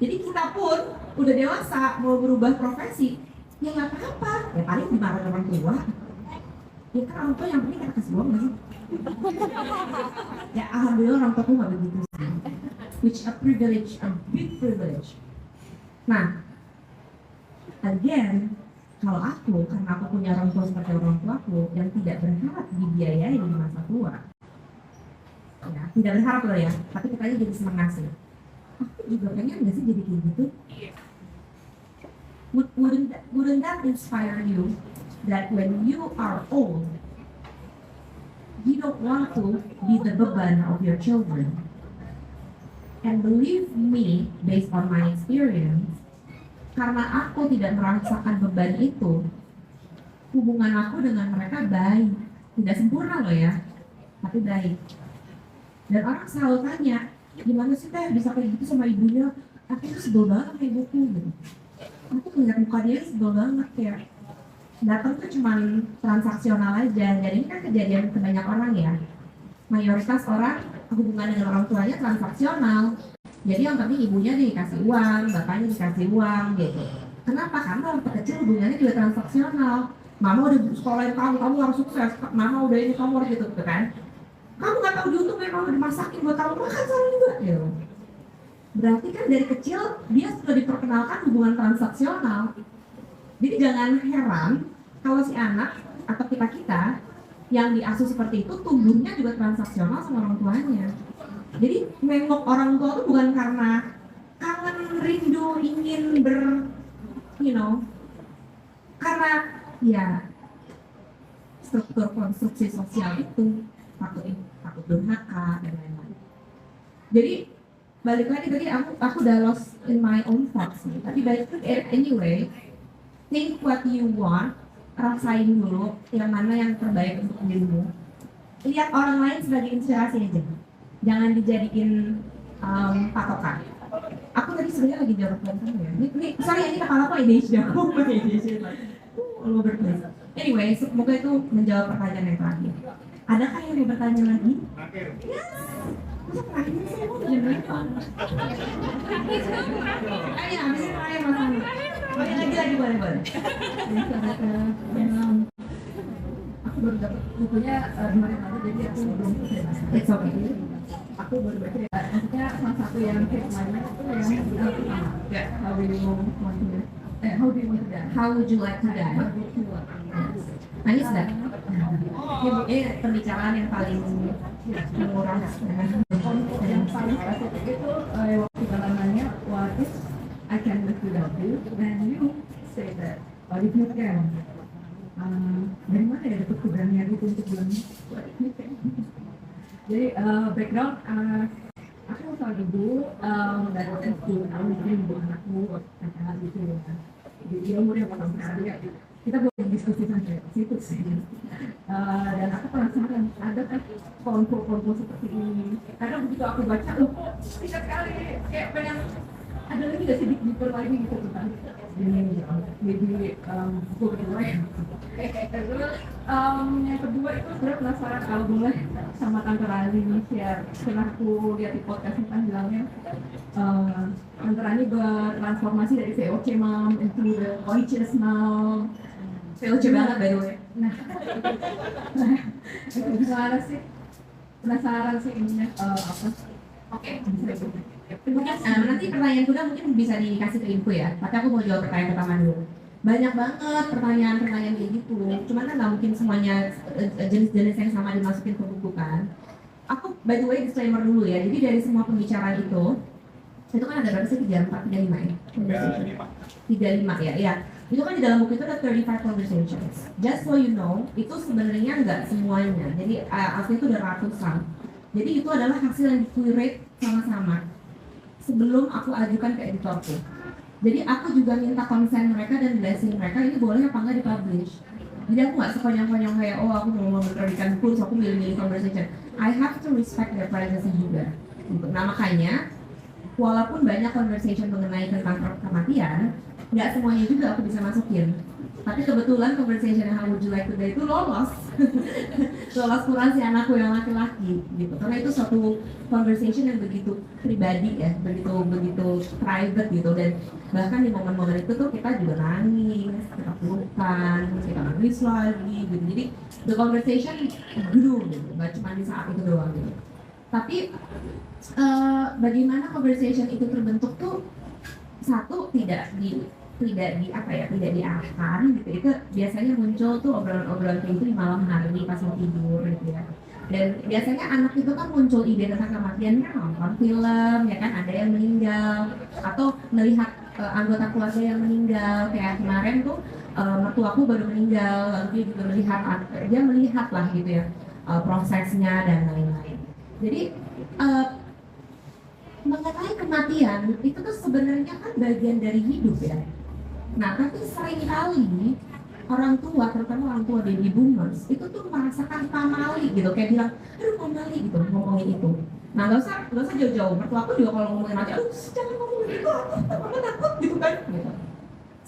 Jadi kita pun udah dewasa mau berubah profesi, ya nggak apa-apa. Ya paling dimarahin orang tua. Ya kan orang tua yang penting kita kasih uang nggak sih? Ya alhamdulillah orang tua nggak begitu sih. Which a privilege, a big privilege. Nah, again, kalau aku, karena aku punya orang tua seperti orang tuaku yang tidak berharap dibiayai di masa tua, ya tidak berharap loh ya, tapi kita jadi senang ngasih. Aku juga pengen nggak sih jadi kayak gitu? Wouldn't that inspire you that when you are old, you don't want to be the beban of your children? And believe me, based on my experience, karena aku tidak merasakan beban itu, hubungan aku dengan mereka baik. Tidak sempurna loh ya, tapi baik. Dan orang selalu tanya, gimana sih teh bisa kayak gitu sama ibunya? Aku tuh sebel banget sama ibuku gitu. Aku ngeliat muka dia sebel banget, kayak datang tuh cuman transaksional aja. Jadi ini kan kejadian ke banyak orang ya. Mayoritas orang hubungan dengan orang tuanya transaksional. Jadi yang penting ibunya dikasih uang, bapaknya dikasih uang gitu. Kenapa? Karena waktu kecil hubungannya juga transaksional. Mama udah sekolahin kamu harus sukses. Mama udah ini, kamu harus gitu kan. Kamu nggak tahu diuntungnya, kamu dimasakin buat kamu makan salah juga gitu. Berarti kan dari kecil dia sudah diperkenalkan hubungan transaksional. Jadi jangan heran kalau si anak atau kita yang diasuh seperti itu tumbuhnya juga transaksional sama orang tuanya. Jadi nengok orang tua itu bukan karena kangen, rindu, ingin karena ya struktur konstruksi sosial itu takut durhaka dan lain-lain. Jadi balik lagi tadi aku udah lost in my own thoughts nih. Tapi balik anyway, think what you want, rasain dulu yang mana yang terbaik untuk dirimu. Lihat orang lain sebagai inspirasi aja, jangan dijadiin patokan. Aku tadi sebenarnya lagi jorok banget ya. Ini kepala aku ADHD aku all over the place. Anyway, semoga itu menjawab pertanyaan yang terakhir. Adakah yang mau bertanya lagi? Yes. Masa terakhir sih aku udah berapa? Ayo, habis itu terakhir Mas Anu. Lagi boleh. Aku baru dapat bukunya 2 hari lalu, jadi aku belum selesai. It's okay. Aku baru baca ya. Maksudnya salah satu yang hit my mind itu yang pertama. Ya, how do you want to die? How would you like to die? Nangis nggak? Ini pembicaraan yang paling menguras. Yang paling spesifik itu waktu nanya what if I can live without you, and you say that what if you can? Dari mana ya dapat keberanian itu untuk bilang what if you can? Jadi background aku sama ibu dari SD, aku mungkin ibu anakku kata gitu ya. Jadi umurnya potong sekali ya. Kita boleh diskusi sampai situ sih. Dan aku penasaran ada kan konflik seperti ini. Karena begitu aku baca, loh kok tidak sekali kayak pengen ada lagi gak sih deeper lagi gitu tentang ini. Jadi buku kedua ya. Terus yang kedua itu sebenarnya penasaran kalau boleh sama Tante Rani share. Setelah aku lihat di podcast tentang bilangnya Tante Rani bertransformasi dari VOC mom into the conscious mom. VOC banget by the way. Nah, itu gimana sih? Penasaran sih ininya apa? Oke, bisa gitu. Nanti pertanyaan kedua mungkin bisa dikasih ke info ya. Tapi aku mau jawab pertanyaan pertama dulu. Banyak banget pertanyaan kayak gitu. Cuman kan nggak mungkin semuanya jenis-jenis yang sama dimasukin ke buku kan. Aku by the way disclaimer dulu ya. Jadi dari semua pembicaraan itu kan ada berapa sih? 34, 35 ya. Itu kan di dalam buku itu ada 35 conversations. Just so you know, itu sebenarnya nggak semuanya. Jadi asli itu ada ratusan. Jadi itu adalah hasil yang di-curate sama-sama sebelum aku ajukan ke editorku. Jadi aku juga minta konsen mereka dan blessing mereka ini boleh apa nggak dipublish. Jadi aku nggak sekonyong-konyong kayak aku mau menerbitkan buku, so aku milih-milih conversation. I have to respect their privacy juga. Nah makanya, walaupun banyak conversation mengenai tentang kematian, nggak semuanya juga aku bisa masukin. Tapi kebetulan conversation yang How Would You Like to Die itu lolos kurasi anakku yang laki-laki gitu. Karena itu suatu conversation yang begitu pribadi ya, begitu private gitu. Dan bahkan di momen-momen itu tuh kita juga nangis, kita pelukan, kita nangis lagi gitu. Jadi the conversation grew gitu, nggak cuma di saat itu doang gitu. Tapi bagaimana conversation itu terbentuk tuh satu tidak diarahkan gitu. Itu biasanya muncul tuh obrolan kayak gitu di malam hari pas mau tidur gitu ya. Dan biasanya anak itu kan muncul ide tentang kematiannya nonton film ya kan, ada yang meninggal atau melihat anggota keluarga yang meninggal. Kayak kemarin tuh mertuaku baru meninggal, lalu dia juga melihat lah gitu ya prosesnya dan lain-lain. Jadi mengenai kematian itu tuh sebenarnya kan bagian dari hidup ya. Nah, tapi seringkali orang tua, terutama orang tua baby boomers, itu tuh merasakan pamali gitu, kayak bilang, aduh pamali gitu, ngomongin itu. Nah, nggak usah jauh-jauh. Mertua aku juga kalau ngomongin aja, aduh jangan ngomongin itu, aku takut gitu kan. Gitu.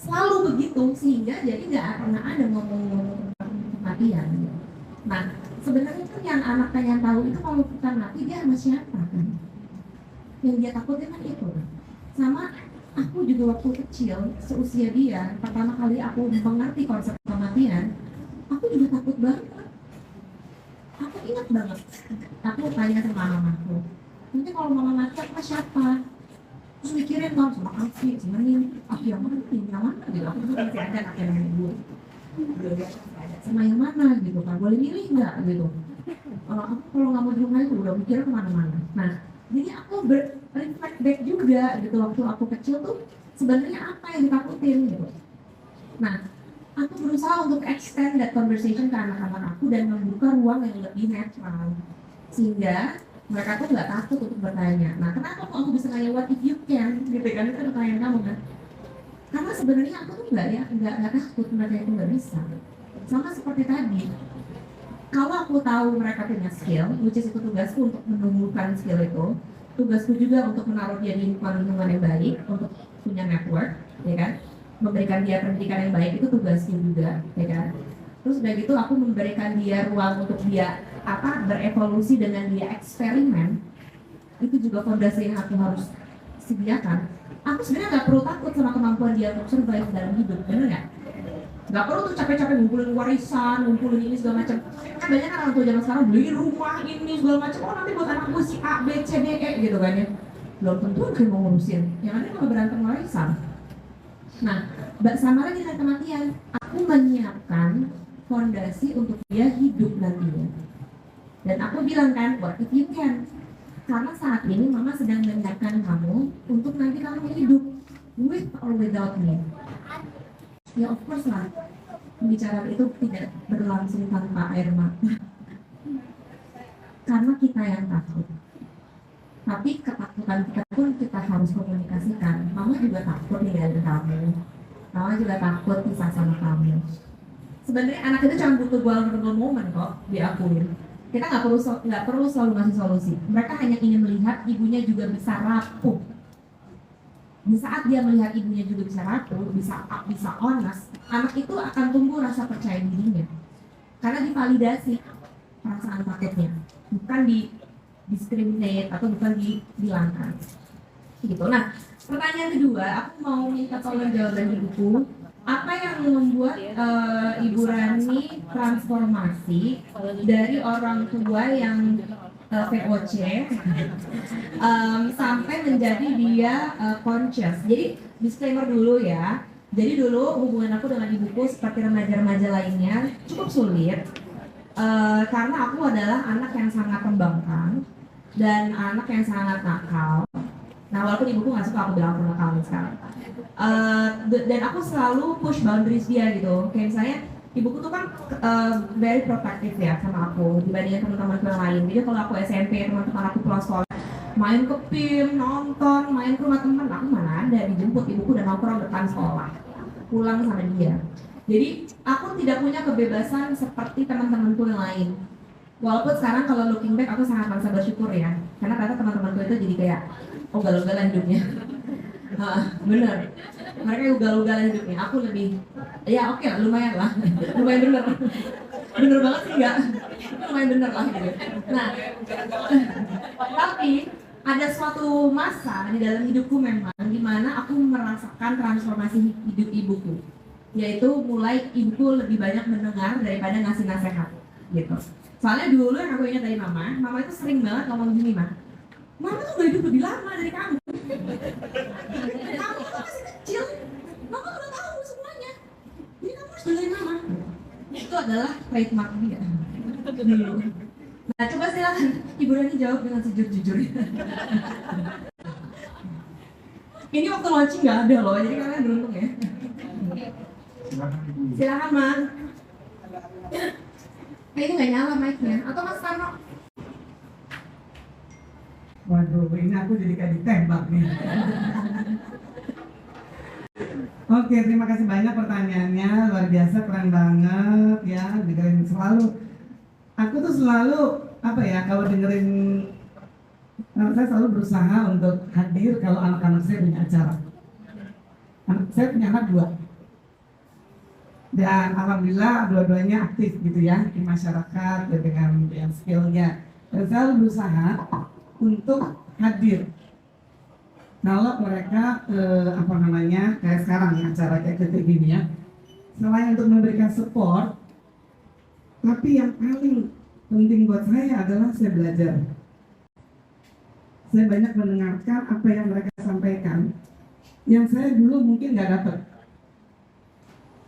Selalu begitu, sehingga jadi nggak pernah ada ngomong-ngomong tentang kematian. Gitu. Nah, sebenarnya kan yang anak pengen tahu itu kalau kita mati dia sama siapa kan? Yang dia takutin kan itu. Sama aku juga waktu kecil, seusia dia, pertama kali aku mengerti konsep kematian, aku juga takut banget. Aku ingat banget, aku tanya sama mamaku, nanti kalau mama mati apa siapa? Terus mikirin kan sama Alfi, sama ini, Alfi yang mana, gitu. Aku tuh masih ada anak yang gue, sama yang mana gitu kan, boleh milih nggak gitu. Aku kalau nggak mau di rumah itu udah mikir kemana-mana. Nah, jadi aku reflect back juga gitu waktu aku kecil tuh sebenarnya apa yang ditakutin gitu. Nah, aku berusaha untuk extend that conversation ke anak-anak aku dan membuka ruang yang lebih netral sehingga mereka tuh nggak takut untuk bertanya. Nah, kenapa kok aku bisa nanya what if you can gitu kan, itu pertanyaan kamu kan? Karena sebenarnya aku tuh nggak takut mereka itu nggak bisa. Sama seperti tadi, kalau aku tahu mereka punya skill, which is itu tugasku untuk menumbuhkan skill itu, tugasku juga untuk menaruh dia di lingkungan yang baik, untuk punya network, ya kan, memberikan dia pendidikan yang baik itu tugasku juga, ya kan. Terus udah gitu aku memberikan dia ruang untuk dia berevolusi dengan dia eksperimen, itu juga fondasi yang aku harus sediakan. Aku sebenarnya nggak perlu takut sama kemampuan dia untuk survive dalam hidup, bener nggak? Nggak perlu tuh capek-capek ngumpulin warisan, ngumpulin ini segala macam. Kan banyak kan orang tua zaman sekarang beli rumah ini segala macam. Oh nanti buat anak gue si A, B, C, D, E gitu kan ya. Belum tentu kan mau ngurusin. Yang ada malah berantem warisan. Nah, sama lagi dengan kematian. Aku menyiapkan fondasi untuk dia hidup nantinya. Dan aku bilang kan, what if you can? Karena saat ini mama sedang menyiapkan kamu untuk nanti kamu hidup with or without me. Ya of course lah, pembicaraan itu tidak berlangsung tanpa air mata. Karena kita yang takut. Tapi ketakutan kita pun kita harus komunikasikan. Mama juga takut ninggalin kamu. Mama juga takut pisah sama kamu. Sebenarnya anak itu cuma butuh vulnerable moment kok diakuin. Kita nggak perlu selalu ngasih solusi. Mereka hanya ingin melihat ibunya juga bisa rapuh. Di saat dia melihat ibunya juga bisa rapuh, bisa honest, anak itu akan tumbuh rasa percaya dirinya. Karena divalidasi perasaan takutnya, bukan discriminate atau bukan dihilangkan. Gitu. Nah, pertanyaan kedua, aku mau minta tolong jawaban di buku. Apa yang membuat Ibu Rani transformasi dari orang tua yang VOC sampai menjadi dia conscious. Jadi disclaimer dulu ya. Jadi dulu hubungan aku dengan ibuku seperti remaja-remaja lainnya cukup sulit karena aku adalah anak yang sangat pembangkang dan anak yang sangat nakal. Nah walaupun ibuku nggak suka aku bilang aku nakal sekarang. Dan aku selalu push boundaries dia gitu. Kayak misalnya ibuku tuh kan very protective ya sama aku dibandingkan teman-temanku yang lain. Jadi kalau aku SMP, teman-teman aku pulang sekolah main ke PIM, nonton, main ke rumah teman, aku mana ada dijemput ibuku dan nongkrong depan sekolah, pulang sama dia. Jadi aku tidak punya kebebasan seperti teman-temanku yang lain. Walaupun sekarang kalau looking back aku sangat merasa bersyukur ya, karena ternyata teman-temanku itu jadi kayak ugal-ugalan hidupnya. Bener, mereka ugal-ugalan hidupnya. Aku lebih, ya oke lah, lumayan lah, lumayan bener banget sih enggak, lumayan bener lah gitu. Nah, tapi ada suatu masa di dalam hidupku memang dimana aku merasakan transformasi hidup ibuku, yaitu mulai ibuku lebih banyak mendengar daripada ngasih nasihat gitu. Soalnya dulu yang aku ingat dari mama itu sering banget ngomong gini, Mama tuh gak hidup lebih lama dari kamu. Kamu tuh masih kecil, Mama udah tahu semuanya. Jadi kamu harus dengerin Mama. Itu adalah trademark dia. Nah coba silakan Ibu Rani jawab dengan sejujur-jujurnya. Ini waktu launching nggak ada loh, jadi kalian beruntung ya. Silakan Mas. Ini nggak nyala mic-nya, atau Mas Tarno? Waduh, ini aku jadi kayak ditembak nih. Oke, terima kasih banyak pertanyaannya, luar biasa, keren banget ya, dengerin selalu. Aku tuh selalu apa ya, kalau dengerin, saya selalu berusaha untuk hadir kalau anak-anak saya punya acara. Saya punya anak 2, dan alhamdulillah dua-duanya aktif gitu ya di masyarakat dan dengan skillnya. Dan selalu berusaha untuk hadir. Kalau mereka kayak sekarang ya, acara kayak gini ya, selain untuk memberikan support, tapi yang paling penting buat saya adalah saya belajar. Saya banyak mendengarkan apa yang mereka sampaikan, yang saya dulu mungkin nggak dapat.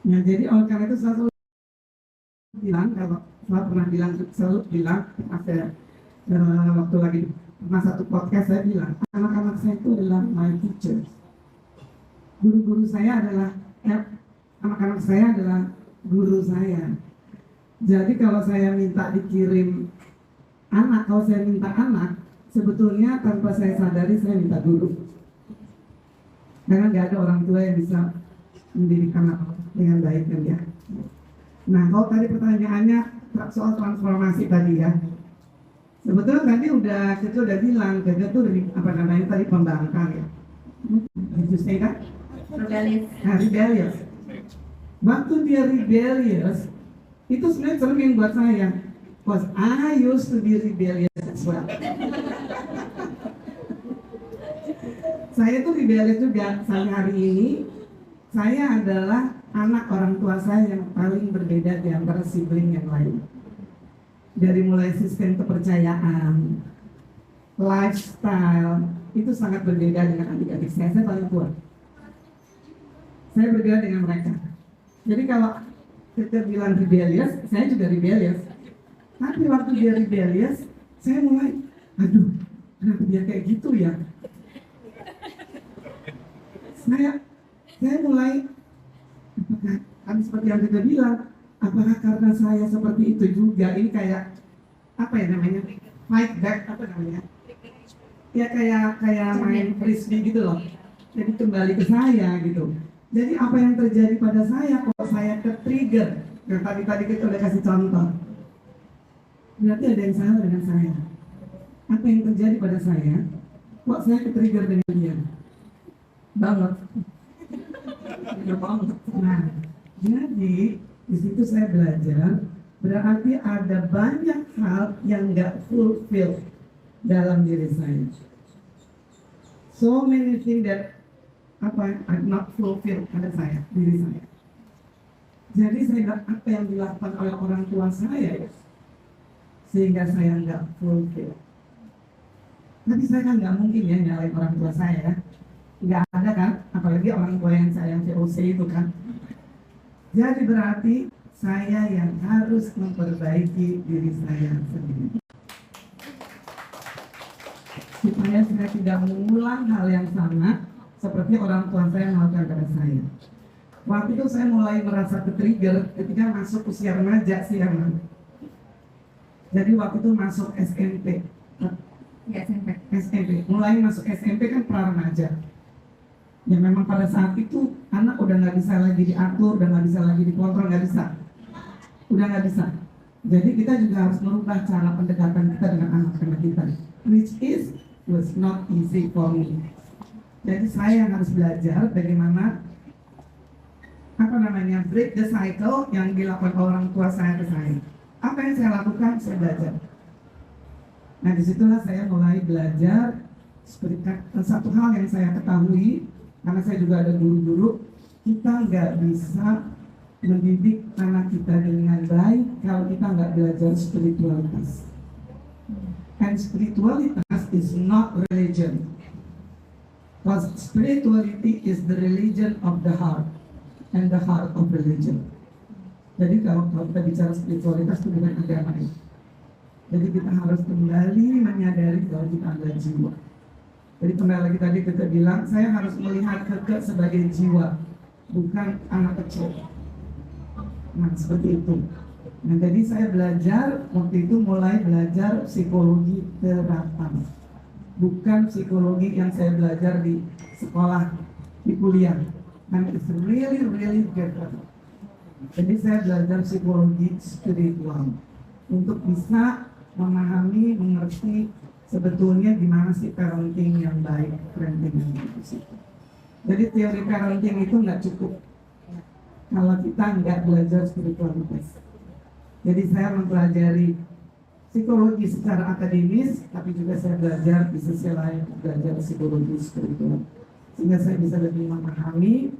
Ya, jadi oleh karena itu selalu bilang, selalu bilang, waktu lagi pernah satu podcast saya bilang, anak-anak saya itu adalah my teachers. Guru-guru saya adalah, anak-anak saya adalah guru saya. Jadi kalau saya minta dikirim anak, kalau saya minta anak, sebetulnya tanpa saya sadari saya minta guru. Karena nggak ada orang tua yang bisa mendidik anak dengan baik kan ya. Nah, kalau tadi pertanyaannya soal transformasi tadi ya, sebetulnya tadi kita udah bilang, kita tuh tadi pembangkang ya. Itu saya kan? Rebellious. Waktu dia rebellious, itu sebenarnya cermin buat saya. Because I used to be rebellious as well. Saya tuh rebellious juga. Sampai hari ini, saya adalah anak orang tua saya yang paling berbeda di antara sibling yang lain. Dari mulai sistem kepercayaan, lifestyle, itu sangat berbeda dengan adik-adik saya. Saya paling tua. Saya berbeda dengan mereka. Jadi kalau kita bilang rebellious, saya juga rebellious. Tapi waktu dia rebellious, saya mulai, aduh, kenapa dia kayak gitu ya? Saya mulai, apakah seperti yang kita bilang, apakah karena saya seperti itu juga? Ini kayak apa ya namanya? Fight back apa namanya? Ya kayak main frisbee gitu loh. Jadi kembali ke saya gitu. Jadi apa yang terjadi pada saya kok saya ke-trigger? Yang tadi kita udah kasih contoh. Berarti ada yang salah dengan saya. Apa yang terjadi pada saya? Kok saya ke-trigger dengan dia? Banget. Nah, jadi di situ saya belajar, berarti ada banyak hal yang nggak fulfill dalam diri saya. So many things that I'm not fulfill pada saya, diri saya. Jadi saya nggak, apa yang dilakukan oleh orang tua saya, sehingga saya nggak fulfill. Tapi saya kan nggak mungkin ya nyalain orang tua saya. Nggak ada kan, apalagi orang tua yang saya VOC itu kan. Jadi berarti saya yang harus memperbaiki diri saya sendiri, supaya saya tidak mengulang hal yang sama seperti orang tua saya melakukan pada saya. Waktu itu saya mulai merasa ke-trigger ketika masuk usia remaja sih emang. Jadi waktu itu masuk SMP. SMP. Mulai masuk SMP kan pra-remaja. Ya memang pada saat itu anak udah nggak bisa lagi diatur, udah nggak bisa lagi dikontrol, nggak bisa. Udah nggak bisa. Jadi kita juga harus merubah cara pendekatan kita dengan anak-anak kita, which was not easy for me. Jadi saya harus belajar bagaimana break the cycle yang dilakukan orang tua saya ke saya. Apa yang saya lakukan, saya belajar. Nah disitulah saya mulai belajar seperti satu hal yang saya ketahui, karena saya juga ada guru-guru, kita nggak bisa mendidik anak kita dengan baik kalau kita nggak belajar spiritualitas. And spiritualitas is not religion. Because spirituality is the religion of the heart and the heart of religion. Jadi kalau kita bicara spiritualitas itu bukan agama ini. Jadi kita harus kembali menyadari bahwa kita adalah jiwa. Jadi kembali lagi tadi kita bilang, saya harus melihat Keke sebagai jiwa, bukan anak kecil. Nah seperti itu. Nah jadi saya belajar, waktu itu mulai belajar psikologi terapan. Bukan psikologi yang saya belajar di sekolah, di kuliah. and it's really different. Jadi saya belajar psikologi spiritual untuk bisa memahami, mengerti sebetulnya gimana sih parenting yang baik, parenting yang bagus itu. Jadi teori parenting itu nggak cukup kalau kita nggak belajar spiritualitas. Jadi saya mempelajari psikologi secara akademis, tapi juga saya belajar di sisi lain belajar psikologi spiritual, sehingga saya bisa lebih memahami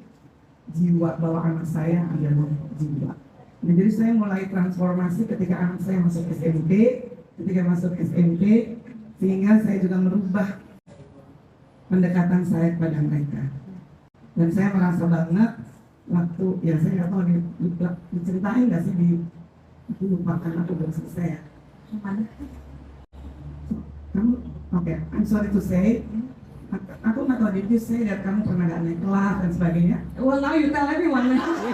jiwa bahwa anak saya adalah jiwa. Nah, jadi saya mulai transformasi ketika anak saya masuk SMP, sehingga saya juga merubah pendekatan saya kepada mereka. Dan saya merasa banget waktu, ya saya nggak tahu diceritain nggak sih aku lupa karena aku belum selesai ya. Kamu, oke, I'm sorry to say, aku nggak tahu did you say that kamu pernah nggak naik kelas dan sebagainya. Well, now you tell everyone. Sorry.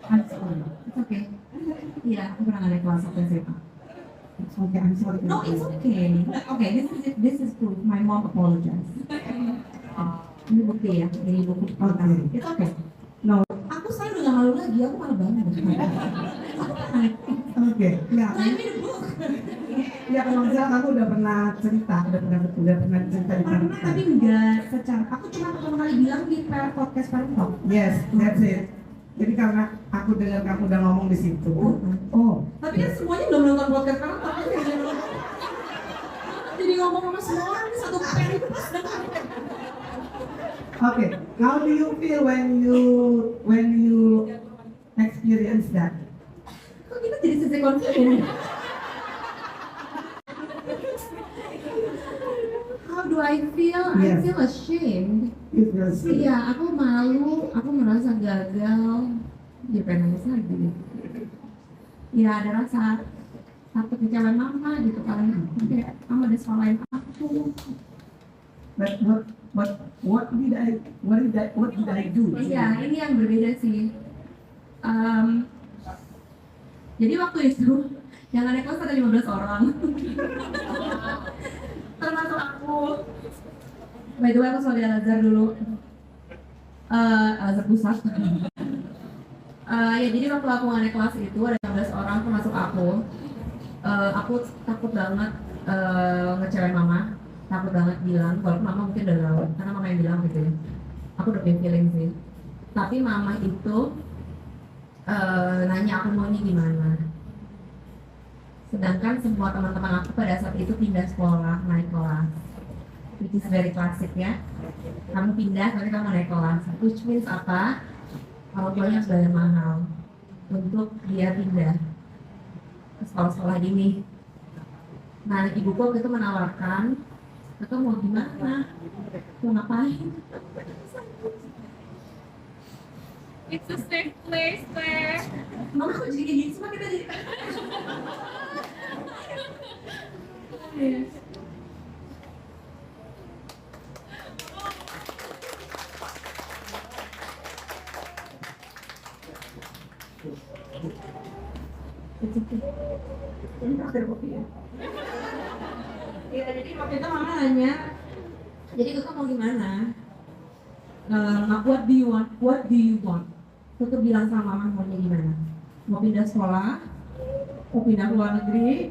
I'm sorry. It's okay. Iya, aku pernah naik kelas waktu SMA. Oke, I'm sorry. No, it's okay. Okay, this is proof. My mom apologized. Ini bukti ya, ini bukti. Okay. It's okay. No, Aku sekarang udah gak malu lagi, aku malu banget. oke, ya. Write me the book. Ya kalau nggak salah kamu udah pernah cerita di Pernah tapi enggak secara. Aku cuma pertama kali bilang di podcast Parent Talk. Yes, that's it. Jadi karena aku dengar kamu udah ngomong di situ. Oh, Tapi kan semuanya belum nonton podcast sekarang, tapi jadi ngomong sama semua orang ini satu pen itu pas dengar. okay. How do you feel when you experience that? Kok kita jadi sisi konflik? How do I feel? I Yes. feel ashamed. You feel sick? Iya, aku malu, aku merasa gagal. Dia pengen nangis lagi nih. Ya ada rasa takut kecewa mama gitu kan. Kayak mama udah salahin aku. But what did I do? Iya, ini yang berbeda sih. Jadi waktu itu yang naik kelas ada 15 orang. Termasuk aku. By the way, aku sebagai Al-Azhar dulu. Al-Azhar pusat. Ya jadi waktu aku naik kelas itu ada 15 orang termasuk aku. Aku takut banget ngecewain mama. Takut banget bilang, walaupun mama mungkin udah tahu, karena mama yang bilang gitu ya. Aku udah punya feeling sih. Tapi mama itu nanya aku maunya gimana. Sedangkan semua teman-teman aku pada saat itu pindah sekolah, naik kelas. Which is very klasik ya. Kamu pindah, tapi kamu naik kelas. Which means apa? Orang tuanya harus bayar mahal untuk dia pindah ke sekolah-sekolah ini. Nah, ibuku waktu itu menawarkan, "Kakak mau gimana? Mau ngapain?" It's a safe place, Claire. Mama kok jadi kayak gini semua kita jadi. Ini terakhir kopi ya. Iya, jadi waktu itu mama nanya, jadi kakak mau gimana? What do you want? What do you want? Tutup bilang sama mama maunya gimana. Mau pindah sekolah, Mau pindah ke luar negeri?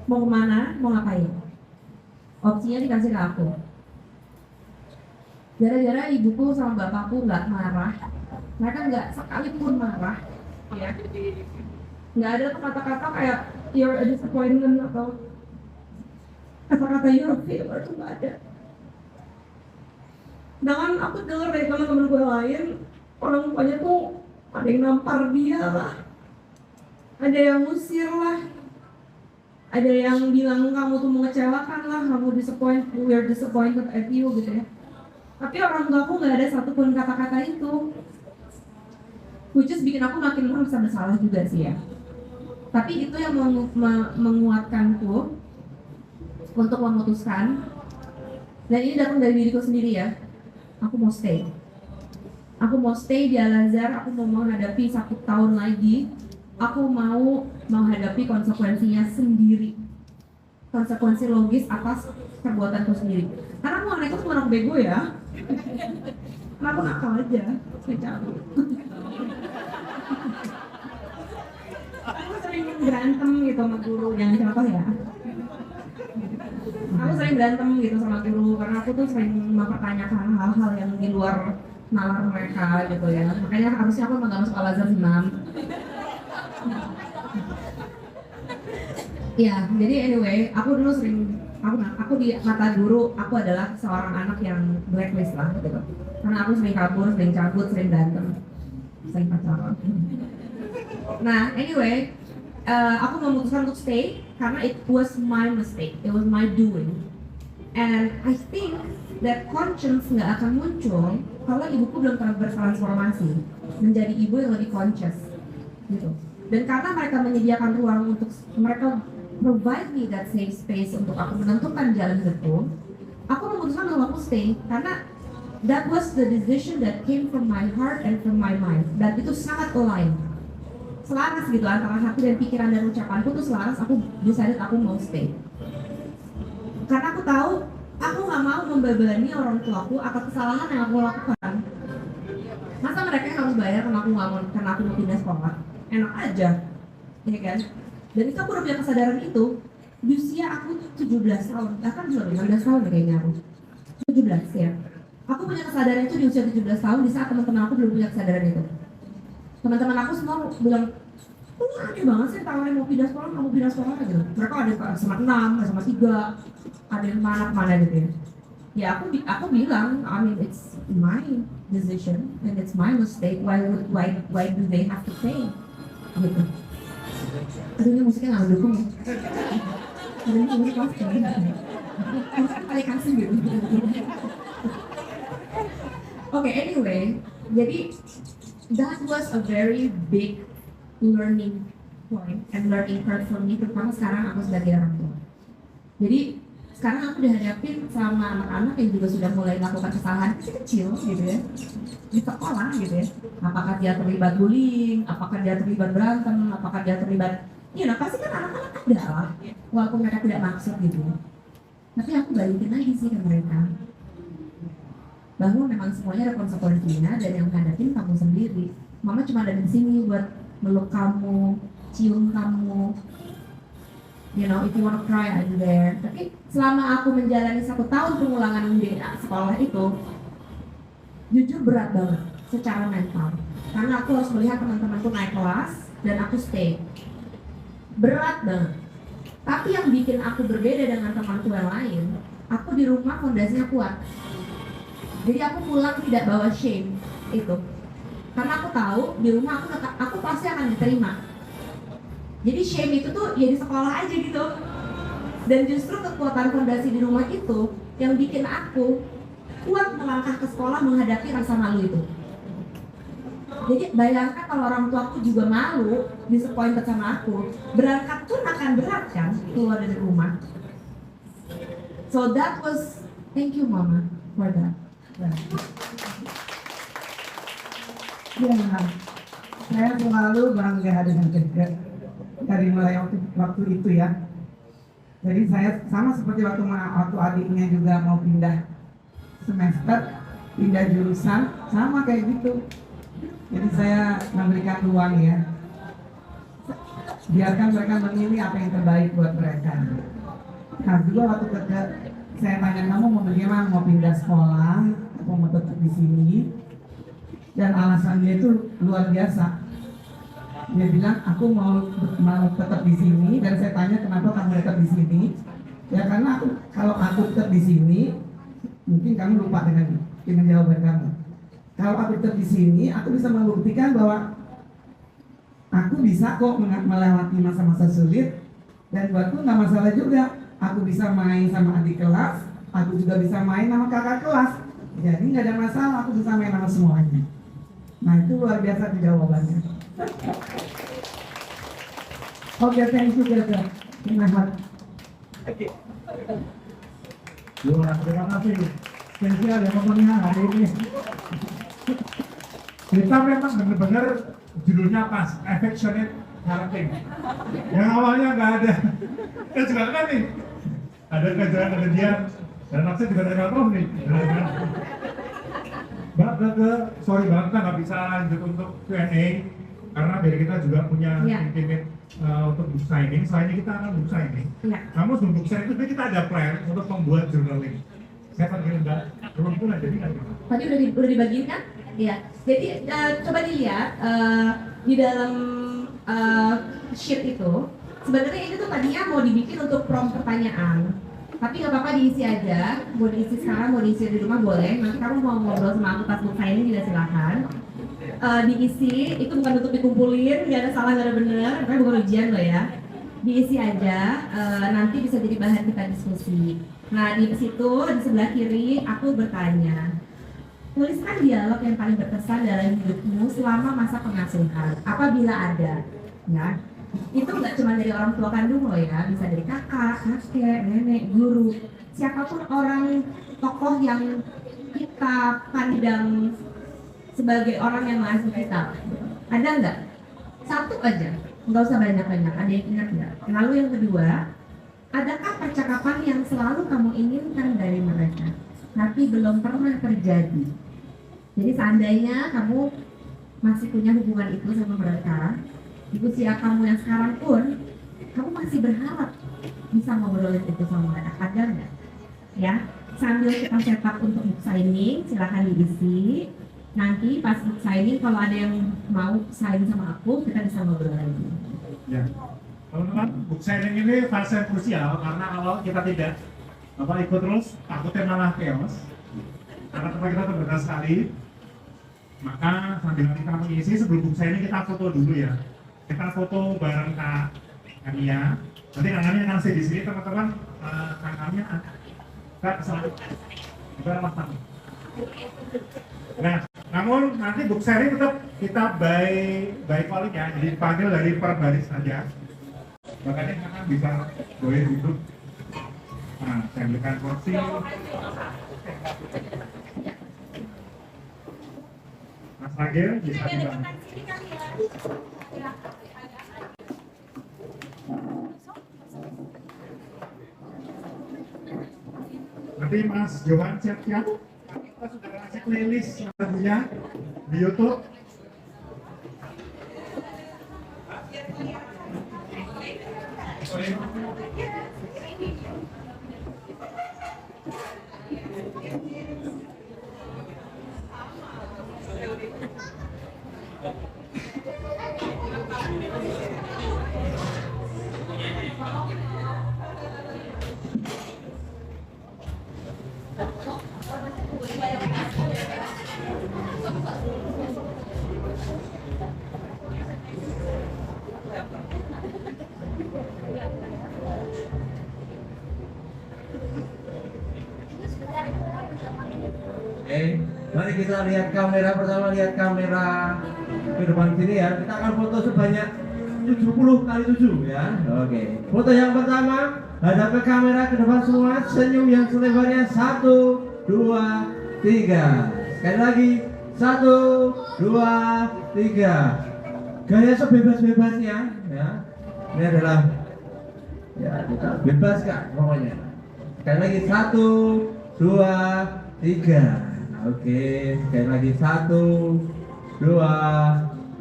mau kemana, mau ngapain. Opsinya dikasih ke aku. Gara-gara ibuku sama bapakku nggak marah, mereka nggak sekalipun marah, ya. Nggak ada kata-kata kayak you're a disappointment atau Kata-kata you're a failure itu nggak ada. Sedangkan aku dengar dari teman-teman gue lain, orang tuanya tuh ada yang nampar dia lah, ada yang ngusir lah, ada yang bilang kamu tuh mengecewakan lah, kamu we're disappointed at you gitu ya. Tapi orang tua aku nggak ada satupun kata-kata itu, which is bikin aku makin merasa bersalah juga sih ya. Tapi itu yang menguatkanku untuk memutuskan, dan ini datang dari diriku sendiri ya. Aku mau stay. Aku mau stay di Al-Azhar, aku mau menghadapi 1 tahun lagi aku mau menghadapi konsekuensinya sendiri, konsekuensi logis atas perbuatanku sendiri. Karena aku itu cuma anak bego ya, karena aku nakal aja, saya cabut. Aku sering berantem gitu sama guru, yang contoh ya. Aku sering berantem gitu sama guru karena aku tuh sering mempertanyakan hal-hal yang di luar nalar mereka gitu ya. Makanya harusnya aku nggak masuk Al-Azhar senam. Ya, jadi anyway, aku dulu sering aku di mata guru aku adalah seorang anak yang blacklist lah gitu. Karena aku sering kabur, sering cabut, sering berantem, sering pacaran. Nah, anyway, aku memutuskan untuk stay karena it was my mistake, it was my doing, and I think that conscience nggak akan muncul kalau ibuku belum bertransformasi menjadi ibu yang lebih conscious, gitu. Dan karena mereka menyediakan ruang untuk mereka provide me that safe space untuk aku menentukan jalan hidupku, aku memutuskan untuk aku stay karena that was the decision that came from my heart and from my mind, dan itu sangat align. Selaras gitu antara hati dan pikiran dan ucapanku tuh selaras. Aku decided aku mau stay karena aku tahu aku nggak mau membebani orang tuaku atas kesalahan yang aku lakukan. Masa mereka yang harus bayar karena aku mau pindah sekolah? Enak aja, ya kan? Dan itu aku udah punya kesadaran itu di usia aku 17 tahun, bahkan belum 16 tahun kayaknya aku 17 ya. Aku punya kesadaran itu di usia 17 tahun di saat teman-teman aku belum punya kesadaran itu. Teman-teman aku semua bilang, "Oh, aneh banget sih tawarin mau pindah sekolah, mau pindah sekolah gitu." Mereka ada sama 6, sama 3, ada yang mana gitu ya. Ya aku bilang, I mean it's my decision and it's my mistake. Why do they have to pay? Gitu. Aduh, ini musiknya nggak mendukung ya. Aduh, ini musik pasti. Musik paling kasih gitu. Oke, anyway, jadi that was a very big learning point and learning curve for me, terutama sekarang aku sebagai orang tua. Jadi sekarang aku dihadapin sama anak-anak yang juga sudah mulai melakukan kesalahan kecil gitu ya di sekolah gitu ya. Apakah dia terlibat bullying, apakah dia terlibat berantem, apakah dia terlibat, pasti kan anak-anak ada lah, walaupun mereka tidak maksud gitu. Tapi aku balikin lagi sih ke mereka bahwa memang semuanya ada konsekuensinya dan yang menghadapin kamu sendiri. Mama cuma ada di sini buat meluk kamu, cium kamu, if you wanna cry I'm there. Tapi selama aku menjalani 1 tahun pengulangan di sekolah itu, jujur berat banget secara mental. Karena aku harus melihat teman-temanku naik kelas dan aku stay. Berat banget. Tapi yang bikin aku berbeda dengan temanku yang lain, aku di rumah fondasinya kuat. Jadi aku pulang tidak bawa shame itu. Karena aku tahu di rumah aku pasti akan diterima. Jadi shame itu tuh ya di sekolah aja gitu. Dan justru kekuatan fondasi di rumah itu yang bikin aku kuat melangkah ke sekolah menghadapi rasa malu itu. Jadi bayangkan kalau orang tua aku juga malu disappointed sama aku, berangkat pun akan berat kan keluar dari rumah. So that was, thank you mama for that. Ya, saya selalu bangga dengan kerja dari mulai waktu itu ya. Jadi saya sama seperti waktu adiknya juga mau pindah semester, pindah jurusan, sama kayak gitu. Jadi saya memberikan ruang ya, biarkan mereka memilih apa yang terbaik buat mereka. Nah juga waktu saya tanya kamu mau bagaimana, mau pindah sekolah, atau mau tetap di sini, dan alasan dia itu luar biasa. Dia bilang aku mau tetap di sini, dan saya tanya kenapa kamu tetap di sini? Ya karena kalau aku tetap di sini, mungkin kamu lupa dengan jawaban kamu. Kalau aku tetap di sini, aku bisa membuktikan bahwa aku bisa kok melewati masa-masa sulit, dan buatku nggak masalah juga. Aku bisa main sama adik kelas, aku juga bisa main sama kakak kelas. Jadi nggak ada masalah, aku bisa main sama semuanya. Nah itu luar biasa jawabannya. Oke, thank you Gaza. Terima kasih. Terima kasih. Spesial ya pokoknya hari ini. Kita memang benar-benar judulnya pas, affectionate parenting. Yang awalnya nggak ada. Kan juga kan nih. Ada kejadian dan anak saya juga nggak tahu nih. Mbak, sorry banget kita nggak bisa lanjut untuk Q&A karena dari kita juga punya intimate untuk book signing. Selain kita akan book signing. Namun sebelum book signing itu kita ada plan untuk membuat journaling. Saya panggil Mbak, belum pula jadi nggak gimana? Tadi udah dibagiin kan? Iya. Jadi coba dilihat di dalam sheet itu. Sebenarnya ini tuh tadinya mau dibikin untuk prompt pertanyaan. Tapi nggak apa-apa diisi aja. Mau diisi sekarang, mau diisi di rumah boleh. Nanti kamu mau ngobrol sama aku pas book signing juga silahkan. Diisi, itu bukan untuk dikumpulin, nggak ada salah, nggak ada benar. Karena bukan ujian loh ya. Diisi aja, nanti bisa jadi bahan kita diskusi. Nah di situ di sebelah kiri aku bertanya, tuliskan dialog yang paling berkesan dalam hidupmu selama masa pengasuhan, apabila ada. Ya, itu nggak cuma dari orang tua kandung loh ya, bisa dari kakak, kakek, nenek, guru, siapapun orang tokoh yang kita pandang sebagai orang yang mengasuh kita. Ada nggak? Satu aja, nggak usah banyak-banyak. Ada yang ingat nggak? Lalu yang kedua, adakah percakapan yang selalu kamu inginkan dari mereka, tapi belum pernah terjadi? Jadi seandainya kamu masih punya hubungan itu sama mereka, di usia kamu yang sekarang pun, kamu masih berharap bisa ngobrolin itu sama mereka. Ada nggak? Ya, sambil kita setup untuk book signing, silahkan diisi. Nanti pas book signing, kalau ada yang mau sign sama aku, kita bisa ngobrol lagi. Ya. Teman-teman, book signing ini fase yang krusial karena kalau kita tidak ikut terus, takutnya malah chaos. Karena tempat kita terbatas sekali, maka sambil nanti kamu isi sebelum book signing kita foto dulu ya. Kita foto bareng Kak Ania. Nanti Kak Ania ngasih di sini teman-teman. Kak Ania, Kak kesalahan. Bukan Mas Tami. Nah, namun nanti book signing tetap kita by calling ya. Jadi panggil dari per baris saja. Makanya kakak bisa boleh duduk. Nah, saya ambilkan kursi. Mas Ragil bisa dibantu. Nanti Mas Johan siap-siap. Kita sudah kasih playlist lagunya di YouTube. Mari kita lihat kamera pertama, lihat kamera ke depan sini ya. Kita akan foto sebanyak 70 kali 7 ya. Oke. Foto yang pertama, hadap ke kamera ke depan semua, senyum yang selebarnya 1, 2, 3. Sekali lagi 1, 2, 3. Gaya sebebas-bebasnya ya. Ini adalah ya kita bebaskan pokoknya. Sekali lagi 1, 2, 3. Oke, sekali lagi 1, 2,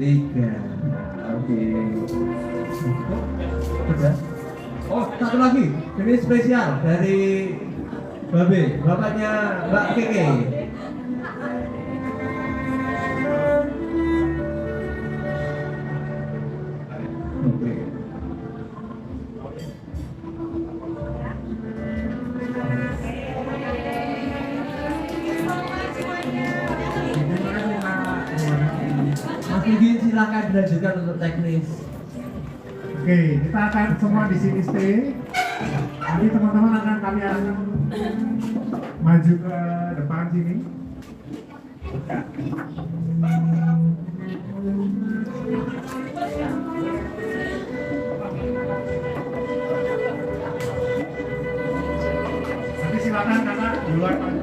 3. Oke. Sudah. Oh, satu lagi. Ini spesial dari Babe, bapaknya Mbak Keke. Oke. Mas Nugi silakan dilanjutkan untuk teknis. Oke, kita akan semua di sini stay. Nanti teman-teman akan kami akan maju ke depan sini. Nanti silakan kakak di luar maju.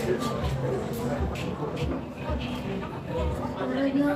Boleh, Gil.